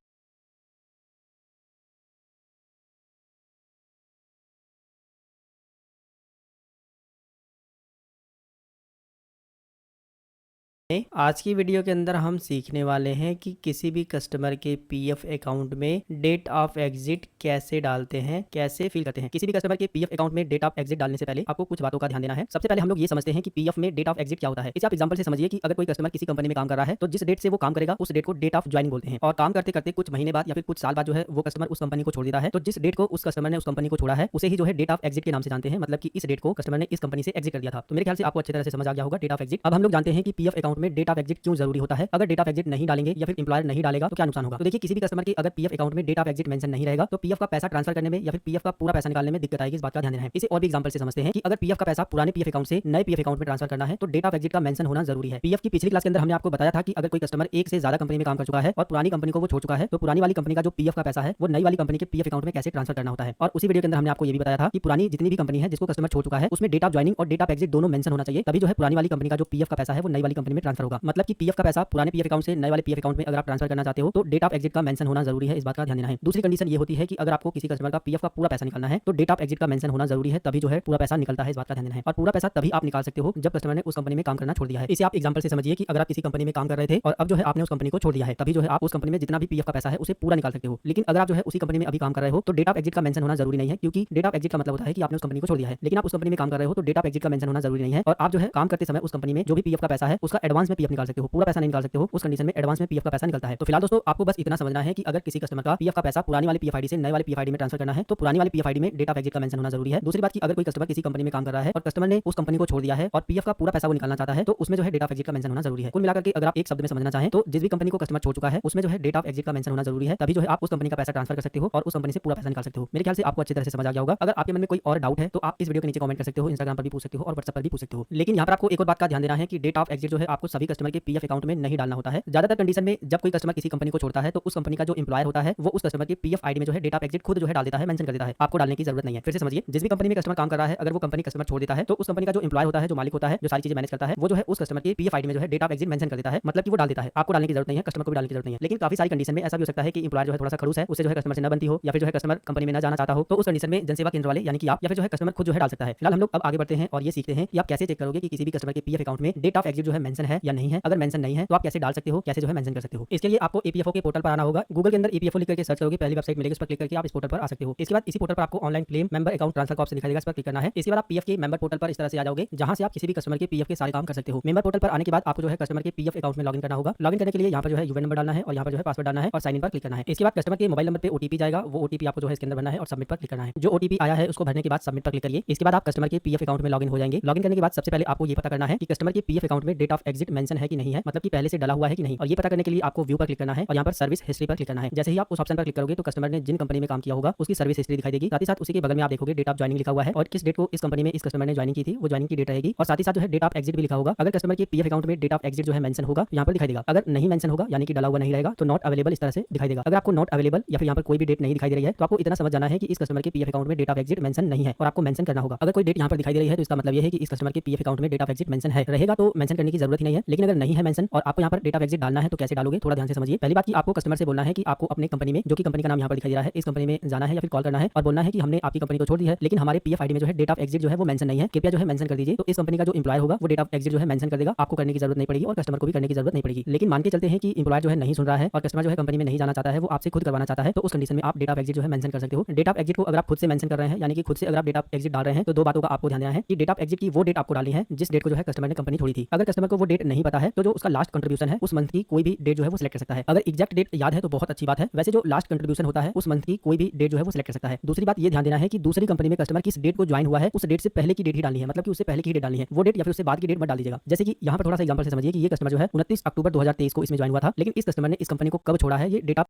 आज की वीडियो के अंदर हम सीखने वाले हैं कि किसी भी कस्टमर के पीएफ अकाउंट में डेट ऑफ एग्जिट कैसे डालते हैं, कैसे फिल करते हैं। किसी भी कस्टमर के पीएफ अकाउंट में डेट ऑफ एग्जिट डालने से पहले आपको कुछ बातों का ध्यान देना है। सबसे पहले हम लोग ये समझते हैं कि पीएफ में डेट ऑफ एग्जिट क्या होता है। इसे आप एग्जांपल से समझिए कि अगर कोई कस्टमर किसी कंपनी में काम कर रहा है तो जिस डेट से वो काम करेगा उस डेट को डेट ऑफ ज्वाइनिंग बोलते हैं। और काम करते करते कुछ महीने बाद या फिर कुछ साल बाद जो है वो कस्टमर उस कंपनी को छोड़ देता है, तो जिस डेट को उस कस्टमर ने उस कंपनी को छोड़ा है उसे ही जो है डेट ऑफ एग्जिट के नाम से जानते हैं, मतलब कि इस डेट को कस्टमर ने इस कंपनी से एग्जिट कर दिया था। तो मेरे ख्याल से आपको अच्छी तरह से समझ आ गया होगा डेट ऑफ एग्जिट। अब हम लोग जानते हैं कि पीएफ अकाउंट में डेट ऑफ एग्जिट क्यों जरूरी होता है। अगर डेट ऑफ एग्जिट नहीं डालेंगे या फिर एम्प्लॉयर नहीं डालेगा तो क्या नुकसान होगा। तो देखिए किसी भी कस्टमर की अगर पीएफ अकाउंट में डेट ऑफ एग्जिट मेंशन नहीं रहेगा तो पीएफ का पैसा ट्रांसफर करने में या फिर पीएफ का पूरा पैसा निकालने में दिक्कत आएगी, इस बात का ध्यान देना है। इसे और भी एग्जांपल से समझते हैं कि अगर पीएफ का पैसा पुराने पीएफ अकाउंट से नए पीएफ अकाउंट में ट्रांसफर करना है तो डेट ऑफ एग्जिट का मेंशन होना जरूरी है। पीएफ की पिछली क्लास के अंदर हमने आपको बताया था कि अगर कोई कस्टमर एक से ज्यादा कंपनी में काम कर चुका है और पुरानी कंपनी को वो छोड़ चुका है तो पुरानी वाली कंपनी का जो पीएफ का पैसा है वो नई वाली कंपनी के पीएफ अकाउंट में कैसे ट्रांसफर करना होता है। और उसी वीडियो के अंदर हमने आपको ये भी बताया था कि पुरानी जितनी भी कंपनी है जिसको कस्टमर छोड़ चुका है उसमें डेट ऑफ ज्वाइनिंग और डेट ऑफ एग्जिट दोनों मेंशन होना चाहिए, तभी जो है पुरानी वाली कंपनी का जो पीएफ का पैसा है वो नई वाली कंपनी में ट्रांसफर होगा। मतलब कि पीएफ का पैसा पुराने पीएफ अकाउंट से नए वाले पीएफ अकाउंट में अगर आप ट्रांसफर करना चाहते हो तो डेट ऑफ एग्जिट का मेंशन होना जरूरी है, इस बात का ध्यान देना है। दूसरी कंडीशन ये होती है कि अगर आपको किसी कस्टमर का पीएफ का पूरा पैसा निकालना है तो डेट ऑफ एग्जिट का मेंशन होना जरूरी है, तभी जो है पूरा पैसा निकलता है, इस बात का ध्यान देना है। और पूरा पैसा तभी आप निकाल सकते हो जब कस्टमर ने उस कंपनी में काम करना छोड़ दिया है। इसे आप एग्जांपल से समझिए कि अगर आप किसी कंपनी में काम कर रहे थे और अब जो है आपने उस कंपनी को छोड़ दिया है, तभी जो है आप उस कंपनी में जितना भी पीएफ का पैसा है उसे पूरा निकाल सकते हो। लेकिन अगर आप जो है उसी कंपनी में अभी काम कर रहे हो तो डेट ऑफ एग्जिट का मेंशन होना जरूरी नहीं है, क्योंकि डेट ऑफ एग्जिट का मतलब होता है कि आपने उस कंपनी को छोड़ दिया है, लेकिन आप उस कंपनी में काम कर रहे हो तो डेट ऑफ एग्जिट का मेंशन होना जरूरी नहीं है। और आप जो है काम करते समय उस कंपनी में जो भी पीएफ का पैसा है उसका एडवांस में पीएफ निकाल सकते हो, पूरा पैसा नहीं निकाल सकते हो, उस कंडीशन में एडवांस में पीएफ का पैसा निकलता है। तो फिलहाल दोस्तों आपको बस इतना समझना है कि अगर किसी कस्टमर का पीएफ का पैसा पुरानी वाली पीएफआईडी से नए वाली पीएफआईडी में ट्रांसफर करना है तो पुरानी वाली पीएफआईडी में डेट ऑफ एग्जिट का मेंशन होना जरूरी है। दूसरी बात की अगर कोई कस्टमर किसी कंपनी में काम कर रहा है और कस्टमर ने उस कंपनी को छोड़ दिया है और पीएफ का पूरा पैसा वो निकालना चाहता है तो उसमें जो है डेट ऑफ एग्जिट का मेंशन होना जरूरी है। कुल मिलाकर के अगर आप एक शब्द में समझना चाहें तो जिस भी कंपनी को कस्टमर छोड़ चुका है उसमें जो है डेट ऑफ एग्जिट का मेंशन होना जरूरी है, तभी जो है आप उस कंपनी का पैसा ट्रांसफर कर सकते हो और उस कंपनी से पूरा पैसा निकाल सकते हो। मेरे ख्याल से आपको अच्छी तरह से समझ आ गया होगा। अगर आपके मन में कोई और डाउट है तो आप इस वीडियो के नीचे कमेंट कर सकते हो, इंस्टाग्राम पर भी पूछ सकते हो और व्हाट्सएप पर भी पूछ सकते हो। लेकिन यहाँ पर आपको एक और बात का ध्यान देना है कि डेट ऑफ एग्जिट जो है आपको सभी कस्टमर के पीएफ अकाउंट में नहीं डालना होता है। ज्यादातर कंडीशन में जब कोई कस्टमर किसी कंपनी को छोड़ता है तो उस कंपनी का जो एम्प्लॉयर होता है वो उस कस्टमर के पीएफ आईडी में जो है डेट ऑफ एग्जिट खुद जो है डाल देता है, मेंशन कर देता है, आपको डालने की जरूरत नहीं है। फिर से समझिए, जिस भी कंपनी में कस्टमर काम कर रहा है अगर वो कंपनी कस्टमर छोड़ देता है तो उस कंपनी का जो एम्प्लॉयर होता है, जो मालिक होता है, जो सारी चीजें मैनेज करता है, वो जो है उस कस्टमर के पीएफ आईडी में जो है डेट ऑफ एग्जिट मेंशन कर देता है, मतलब कि वो डाल देता है, आपको डालने की जरूरत नहीं है, कस्टमर को भी डालने की जरूरत नहीं है। लेकिन काफी सारी कंडीशन में ऐसा भी हो सकता है कि एम्प्लॉयर जो है थोड़ा सा खड़ूस है, उससे जो है कस्टमर से न बनती हो या फिर जो है कस्टमर कंपनी में न जाना चाहता हो, तो उस कंडीशन में जनसेवा केंद्र वाले यानी कि आप या फिर जो है कस्टमर खुद जो है डाल सकता है। फिलहाल हम लोग अब आगे बढ़ते हैं और ये सीखते हैं कि आप कैसे चेक करोगे कि किसी भी कस्टमर के पीएफ अकाउंट में डेट ऑफ एग्जिट जो है मेंशन है या नहीं है। अगर मेंशन नहीं है तो आप कैसे डाल सकते हो, कैसे जो है मेंशन कर सकते हो। इसके लिए आपको ईपीएफओ के पोर्टल पर आना होगा। गूगल के अंदर ईपीएफओ लिख करके सर्च करोगे, पहली वेबसाइट मिलेगी, उस पर क्लिक करके आप इस पोर्टल पर आ सकते हो। इसके बाद इसी पोर्टल पर आपको online claim member account transfer का ऑप्शन दिखाई देगा, इस पर क्लिक करना है। इसके बाद आप पीएफ के मेंबर पोर्टल पर इस तरह से आ जाओगे, जहां से आप किसी भी कस्टमर के पीएफ के सारे काम कर सकते हो। मेंबर पोर्टल पर आने के बाद आपको जो है कस्टमर के पीएफ अकाउंट में लॉगिन करना होगा। लॉगिन करने के लिए यहाँ पर जो है यूएन नंबर डालना है और यहाँ पर जो है पासवर्ड डालना है और साइन इन पर क्लिक करना है। इसके बाद कस्टमर के मोबाइल नंबर पे ओटीपी जाएगा, वो ओटीपी आपको जो है इसके अंदर भरना है और सबमिट पर क्लिक करना है। जो ओटीपी आया है उसको भरने के बाद सबमिट पर क्लिक करिए। इसके बाद आप कस्टमर के पीएफ अकाउंट में लॉगिन हो जाएंगे। लॉगिन करने के बाद सबसे पहले आपको ये पता करना है कि कस्टमर के पीएफ अकाउंट में डेट ऑफ एग्जिट मेंशन है कि नहीं है, मतलब कि पहले से डला हुआ है कि नहीं। और ये पता करने के लिए आपको व्यू पर क्लिक करना है और यहाँ पर सर्विस हिस्ट्री पर क्लिक करना है। जैसे ही आप उस ऑप्शन पर क्लिक करोगे तो कस्टमर ने जिन कंपनी में काम किया होगा उसकी सर्विस हिस्ट्री दिखाई देगी। साथ ही साथ उसी के बगल में आप देखोगे डेट ऑफ ज्वाइनिंग लिखा हुआ है और किस डेट को इस कंपनी में इस कस्टमर ने ज्वाइनिंग की थी वो ज्वाइनिंग की डेट रहेगी। और साथ ही साथ जो है डेट ऑफ एग्जिट भी लिखा होगा। अगर कस्टमर के पीएफ अकाउंट में डेट ऑफ एग्जिट जो है मेंशन होगा यहाँ पर दिखाई देगा। अगर नहीं मेंशन होगा यानी कि डला हुआ नहीं रहेगा तो नॉट अवेलेबल इस तरह से दिखाई देगा। अगर आपको नॉट अवेलेबल या फिर यहाँ पर कोई भी डेट नहीं दिखाई दे रही है तो आपको इतना समझ जाना है कि इस कस्टमर के पीएफ अकाउंट में डेट ऑफ एग्जिट मेंशन नहीं है और आपको मेंशन करना होगा। अगर कोई डेट यहाँ पर दिखाई दे रही है तो इसका मतलब ये है कि इस कस्टमर के पीएफ अकाउंट में डेट ऑफ एग्जिट मेंशन है। रहेगा तो मेंशन करने की जरूरत ही नहीं है। लेकिन अगर नहीं है मेंशन और आपको यहाँ पर डेट ऑफ एग्जिट डालना है तो कैसे डालोगे, थोड़ा ध्यान से समझिए। पहली बात की आपको कस्टमर से बोलना है कि आपको अपने कंपनी में, जो कि कंपनी का नाम यहाँ पर दिखाई दे रहा है, इस कंपनी में जाना है या फिर कॉल करना है और बोलना है कि हमने आपकी कंपनी को छोड़ दी है लेकिन हमारे पीएफ आईडी में जो है डेट ऑफ एग्जिट जो है वो मेंशन नहीं है, कृपया जो है मेंशन कर दीजिए। तो इस कंपनी का जो एम्प्लॉयर होगा वो डेट ऑफ एग्जिट जो है मेंशन कर देगा। आपको करने की जरूरत नहीं पड़ेगी और कस्टमर को भी करने की जरूरत नहीं पड़ेगी। लेकिन मान के चलते हैं कि एम्प्लॉयर जो है नहीं सुन रहा है और कस्टमर जो है कंपनी में नहीं जाना चाहता है, वो आपसे खुद करवाना चाहता है, तो उस कंडीशन में आप डेट ऑफ एग्जिट जो है मेंशन कर सकते हो। डेट ऑफ एग्जिट को अगर आप खुद से मेंशन कर रहे हैं यानी कि खुद से अगर आप डेट ऑफ एग्जिट डाल रहे हैं तो दो बातों का आपको ध्यान देना है कि डेट ऑफ एग्जिट की वो डेट आपको डालनी है जिस डेट को जो है कस्टमर ने कंपनी छोड़ी थी। अगर कस्टमर को वो डेट नहीं पता है तो जो उसका लास्ट कंट्रीब्यूशन है उस मंथ की कोई भी डेट जो है वो सिलेक्ट कर सकता है। अगर एग्जैक्ट डेट याद है तो बहुत अच्छी बात है, वैसे जो लास्ट कंट्रीब्यूशन होता है उस मंथ की कोई भी डेट जो है वो सिलेक्ट कर सकता है। दूसरी बात ये ध्यान देना है कि दूसरी कंपनी में कस्टमर किस डेट को ज्वाइन हुआ है उस डेट से पहले की डेट ही डालनी है, मतलब कि उससे पहले की डेट डालनी है। वो डेट या फिर उससे बाद की डेट मत डाल दीजिएगा। जैसे कि यहाँ पर थोड़ा सा एग्जांपल से समझिए कि ये कस्टमर जो है 29 अक्टूबर 2023 को इसमें ज्वाइन हुआ था, लेकिन इस कस्टमर ने इस कंपनी को कब छोड़ा है ये डेट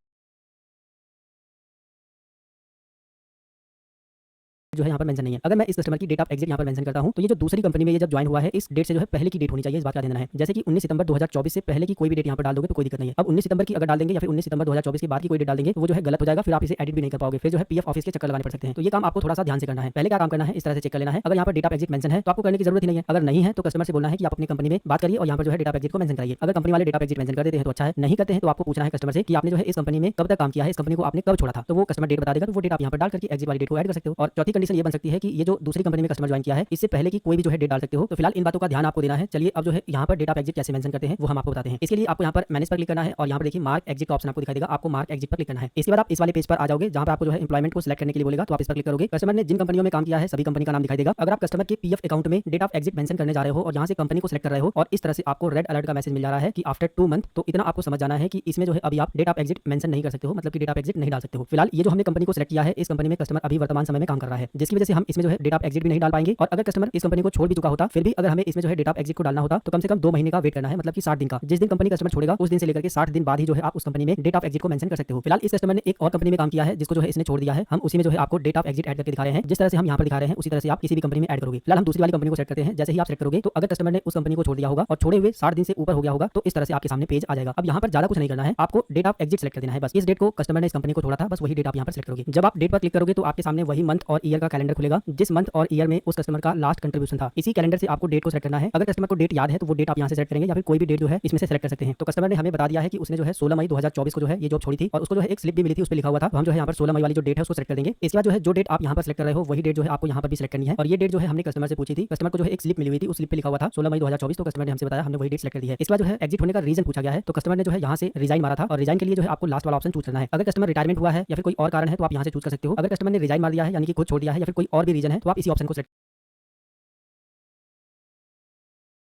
जो है यहाँ पर मेंशन नहीं है। अगर मैं इस कस्टमर की डेट ऑफ एग्जिट यहाँ पर मेंशन करता हूँ तो ये जो दूसरी कंपनी में ये जब ज्वाइन हुआ है इस डेट से जो है पहले की डेट होनी चाहिए, इस बात का ध्यान देना है। जैसे कि 19 सितंबर 2024 से पहले की कोई भी डेट यहाँ पर डाल दोगे तो कोई दिक्कत नहीं है। अब 19 सितंबर की अगर डाल देंगे या फिर 19 सितंबर 2024 के बाद की कोई डेट डाल देंगे तो वो जो है गलत हो जाएगा, फिर आप इसे एडिट भी नहीं कर पाओगे, फिर जो है पीएफ ऑफिस के चक्कर लगाने पड़ सकते हैं। तो ये काम आपको थोड़ा सा ध्यान से करना है। पहले क्या काम करना है, इस तरह से चेक कर लेना है। अगर यहाँ पर डेट ऑफ एग्जिट मेंशन है तो आपको करने की जरूरत ही नहीं है। अगर नहीं है तो कस्टमर से बोलना है कि आप अपनी कंपनी में बात करिए और यहाँ पर जो है डेट ऑफ एग्जिट को मेंशन कराइए। अगर कंपनी वाले डेट ऑफ एग्जिट मेंशन कर देते हैं तो अच्छा है, नहीं करते हैं तो आपको पूछना है कस्टमर से कि आपने जो है इस कंपनी में कब तक काम किया है, इस कंपनी को आपने कब छोड़ा था, तो वो कस्टमर डेट बता देगा। तो वो डेट आप यहाँ पर डाल करके एग्जिट वाली डेट को ऐड कर सकते हो। और चौथी कंडीशन ये बन सकती है कि ये जो दूसरी कंपनी में कस्टमर ज्वाइन किया है इससे पहले की कोई भी जो है डेट डाल सकते हो। तो फिलहाल इन बातों का ध्यान आपको देना है। चलिए अब जो है यहाँ पर डेट ऑफ एग्जिट कैसे मेंशन करते हैं वो हम आपको बताते हैं। इसके लिए आपको यहाँ पर मैनेज पर क्लिक करना है और यहाँ पर देखिए मार्क एग्जिट का ऑप्शन आपको दिखाई देगा, आपको मार्क एग्जिट पर क्लिक करना है। इसके बाद आप इस वाले पेज पर आ जाओगे जहाँ पर आपको जो है एम्प्लॉयमेंट को सिलेक्ट करने के लिए बोलेगा, तो आप इस पर क्लिक करोगे। कस्टमर ने जिन कंपनियों में काम किया है सभी कंपनी का नाम दिखाई देगा। अगर आप कस्टमर के पीएफ अकाउंट में डेट ऑफ एग्जिट मेंशन करने जा रहे हो और यहाँ से कंपनी को सिलेक्ट कर रहे हो और इस तरह से आपको रेड अलर्ट का मैसेज मिल जा रहा है कि आफ्टर 2 मंथ, तो इतना आपको समझ जाना है कि इसमें जो है अभी आप डेट ऑफ एग्जिट मेंशन नहीं कर सकते हो, मतलब कि डेट ऑफ एग्जिट नहीं डाल सकते हो। फिलहाल ये जो हमने कंपनी को सिलेक्ट किया है इस कंपनी में कस्टमर अभी वर्तमान समय में काम कर रहा है, जिसकी वजह से हम इसमें जो है डेट ऑफ एग्जिट भी नहीं डाल पाएंगे। और अगर कस्टमर इस कंपनी को छोड़ भी चुका होता फिर भी अगर हमें इसमें जो है डेट ऑफ एग्जिट को डालना होता तो कम से कम 2 महीने का वेट करना है, मतलब कि 60 दिन का। जिस दिन कंपनी कस्टमर छोड़ेगा उस दिन से लेकर के 60 दिन बाद ही जो है आप उस कंपनी में डेट ऑफ एग्जिट को मेंशन कर सकते हो। फिलहाल इस कस्टमर ने एक और कंपनी में काम किया है जिसको जो है इसने छोड़ दिया है, हम उसी में जो है आपको डेट ऑफ एग्जिट ऐड करके दिखा रहे हैं। जिस तरह से हम यहाँ पर दिखा रहे हैं उसी तरह से आप किसी भी कंपनी में ऐड करोगे। फिलहाल हम दूसरी वाली कंपनी को सेलेक्ट करते हैं। जैसे ही आप सेलेक्ट करोगे तो अगर कस्टमर ने उस कंपनी को छोड़ दिया होगा और छोड़े हुए 60 दिन से ऊपर हो गया होगा तो इस तरह से आपके सामने पेज आ जाएगा। अब यहाँ पर ज्यादा कुछ नहीं करना है, आपको डेट ऑफ एग्जिट सेलेक्ट कर देना है। बस इस डेट को कस्टमर ने इस कंपनी को छोड़ा था, बस वही डेट आप यहाँ पर सेलेक्ट करोगे। जब आप डेट पर क्लिक करोगे तो आपके सामने वही मंथ और ईयर का कैलेंडर खुलेगा जिस मंथ और ईयर में उस कस्टमर का लास्ट कंट्रीब्यूशन था। इसी कैलेंडर से आपको डेट को सेलेक्ट करना है। अगर कस्टमर को डेट याद है तो वो डेट आप यहाँ से सेलेक्ट करेंगे या फिर कोई भी डेट जो है इसमें से सेलेक्ट कर सकते हैं। तो कस्टमर ने हमें बता दिया है कि उसने जो है 16 मई 2024 को जो है ये जॉब छोड़ी थी और उसको जो है एक स्लिप भी मिली थी, उस पर लिखा हुआ था। तो हम जो है यहाँ पर 16 मई वाली जो डेट है उसको सेलेक्ट कर देंगे। इसके बाद जो है जो डेट आप यहाँ पर सेलेक्ट कर रहे हो वही डेट जो है आपको यहाँ पर भी सेलेक्ट करनी है। और ये डेट जो है हमने कस्टमर से पूछी थी, कस्टमर को जो है एक स्लिप मिली हुई थी, उस स्लिप पे लिखा हुआ था 16 मई 2024, तो कस्टमर ने हमसे बताया, हमने वही डेट सेलेक्ट कर दी है। इसके बाद जो है एग्जिट होने का रीजन पूछा गया है, तो कस्टमर ने जो है यहाँ से रिजाइन मारा था और रिजाइन के लिए जो है आपको लास्ट वाला ऑप्शन चूज करना है। अगर कस्टमर रिटायरमेंट हुआ है या फिर कोई और कारण है तो आप यहाँ से चूज कर सकते हो। अगर कस्टमर ने रिजाइन मार दिया है यानी कि खुद छोड़ दिया है या फिर कोई और भी रीजन है तो आप इसी ऑप्शन को सेलेक्ट,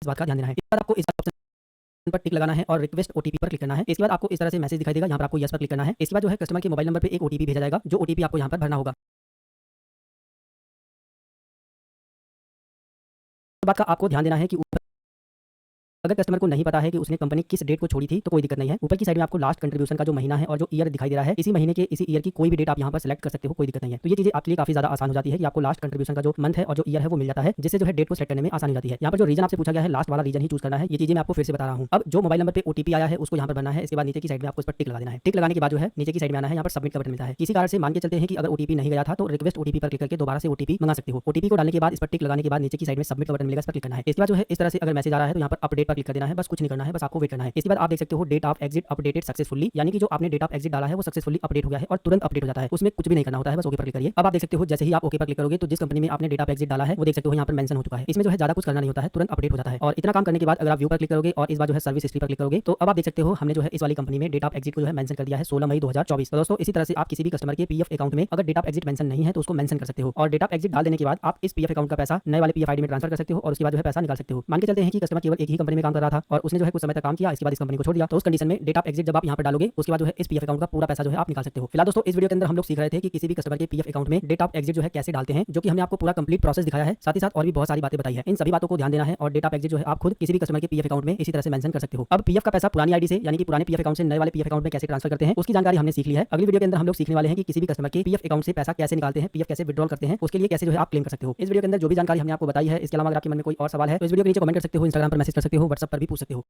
इस बात का ध्यान देना है। इस बार आपको इस ऑप्शन पर टिक लगाना है और रिक्वेस्ट ओटीपी पर क्लिक करना है। इसके बाद आपको इस तरह से मैसेज दिखाई देगा, यहाँ पर आपको यस पर क्लिक करना है। इसके बाद जो है कस्टमर के मोबाइल नंबर पे एक ओटीपी भेजा जाएगा, जो ओटीपी आपको यहाँ पर भरना होगा। इस बात का आपको ध्यान देना है कि अगर कस्टमर को नहीं पता है कि उसने कंपनी किस डेट को छोड़ी थी तो कोई दिक्कत नहीं है। ऊपर की साइड में आपको लास्ट कंट्रीब्यूशन का जो महीना है और जो ईयर दिखाई दे रहा है, इसी महीने के इसी ईयर की कोई भी डेट आप यहाँ पर सेलेक्ट कर सकते हो, कोई दिक्कत नहीं है। तो ये चीजें आपके लिए काफी ज्यादा आसान हो जाती है कि आपको लास्ट कंट्रीब्यूशन का जो मंथ है और जो ईयर है वो मिल जाता है, जिससे जो है डेट को सेलेक्ट करने में आसानी हो जाती है। यहाँ पर जो रीजन आपसे पूछा गया है लास्ट वाला रीजन ही चूज करना है। ये चीजें मैं आपको फिर से बता रहा हूँ। अब जो मोबाइल नंबर पे ओटीपी आया है उसको यहाँ पर भरना है। इसके बाद नीचे की साइड में आपको इस पर टिक लगा देना है। टिक लगाने के बाद जो है नीचे की साइड में आना है, यहाँ पर सबमिट का बटन मिलता है। किसी कारण से मान के चलते हैं कि अगर ओटीपी नहीं गया था तो रिक्वेस्ट ओटीपी पर क्लिक करके दोबारा से ओटीपी मंगा सकते हो। ओटीपी को डालने के बाद इस पर टिक लगाने के बाद नीचे की साइड में सबमिट का बटन मिलेगा, इस पर क्लिक करना है। इसके बाद जो है इस तरह से अगर मैसेज आ रहा है तो यहाँ पर अपडेट पर क्लिक कर देना है। बस कुछ नहीं करना है, बस आपको वेट करना है। इसके बाद आप देख सकते हो date of exit updated successfully, यानी कि जो आपने डेट ऑफ एग्जिट डाला है वो सक्सेसफुली अपडेट हो गया है और तुरंत अपडेट हो जाता है। उसमें कुछ भी नहीं करना होता है, बस ओके पर क्लिक करिए। अब आप देख सकते हो जैसे ही आप ओके पर क्लिक करोगे तो जिस कंपनी में आपने डेट ऑफ एग्जिट डाला है वो देख सकते हो यहाँ पर मेंशन हो चुका है। इसमें जो है ज्यादा कुछ करना नहीं होता है, तुरंत अपडेट हो जाता है। और इतना काम करने के बाद अगर आप व्यू पर क्लिक करोगे और इस बार जो है सर्विस हिस्ट्री पर क्लिक करोगे तो अब आप देख सकते हो हमने जो है इस वाली कंपनी में डेट ऑफ एग्जिट को जो है मेंशन कर दिया है 16 मई 2024। तो दोस्तों इसी तरह से आप किसी भी कस्टमर के पीएफ अकाउंट में अगर डेट ऑफ एग्जिट मेंशन नहीं है तो उसको मेंशन कर सकते हो और डेट ऑफ एग्जिट डाल देने के बाद आप इस पीएफ अकाउंट का पैसा नए वाले पीएफ आईडी में ट्रांसफर कर सकते हो और उसके बाद जो है पैसा निकाल सकते हो। मान के चलते हैं कि कस्टमर केवल एक ही कंपनी में काम कर रहा था और उसने जो है कुछ समय तक काम किया, इसके बाद इस कंपनी को छोड़ दिया। तो उस कंडीशन में डेट ऑफ एग्जिट जब आप यहाँ पर डालोगे उसके बाद जो है इस पीएफ अकाउंट का पूरा पैसा जो है आप निकाल सकते हो। फिलहाल दोस्तों इस वीडियो के अंदर हम लोग सीख रहे थे कि किसी भी कस्टमर के पीएफ अकाउंट में डेट ऑफ एग्जिट जो है कैसे डालते हैं, जो कि हमने आपको पूरा कंप्लीट प्रोसेस दिखाया है, साथ ही साथ और भी बहुत सारी बातें बताई है। इन सभी बातों को ध्यान देना है और डेट ऑफ एग्जिट जो है आप खुद किसी भी कस्टमर के पीएफ अकाउंट में इसी तरह से मेंशन कर सकते हो। अब पीएफ का पैसा पुरानी आईडी से यानी कि पुराने पीएफ अकाउंट से नए वाले पीएफ अकाउंट में कैसे ट्रांसफर करते हैं उसकी जानकारी हमने सीख ली है। अगली वीडियो के अंदर हम लोग सीखने वाले हैं कि किसी भी कस्टमर के पीएफ अकाउंट से पैसा कैसे निकालते हैं, पीएफ कैसे विड्रॉल करते हैं, उसके लिए कैसे जो है आप क्लेम कर सकते हो। इस वीडियो के अंदर जो भी जानकारी हमने आपको बताई है, इसके अलावा अगर आपके मन में कोई और सवाल है तो इस वीडियो के नीचे कमेंट कर सकते हो, इंस्टाग्राम पर मैसेज कर सकते हो, व्हाट्सएप पर भी पूछ सकते हो।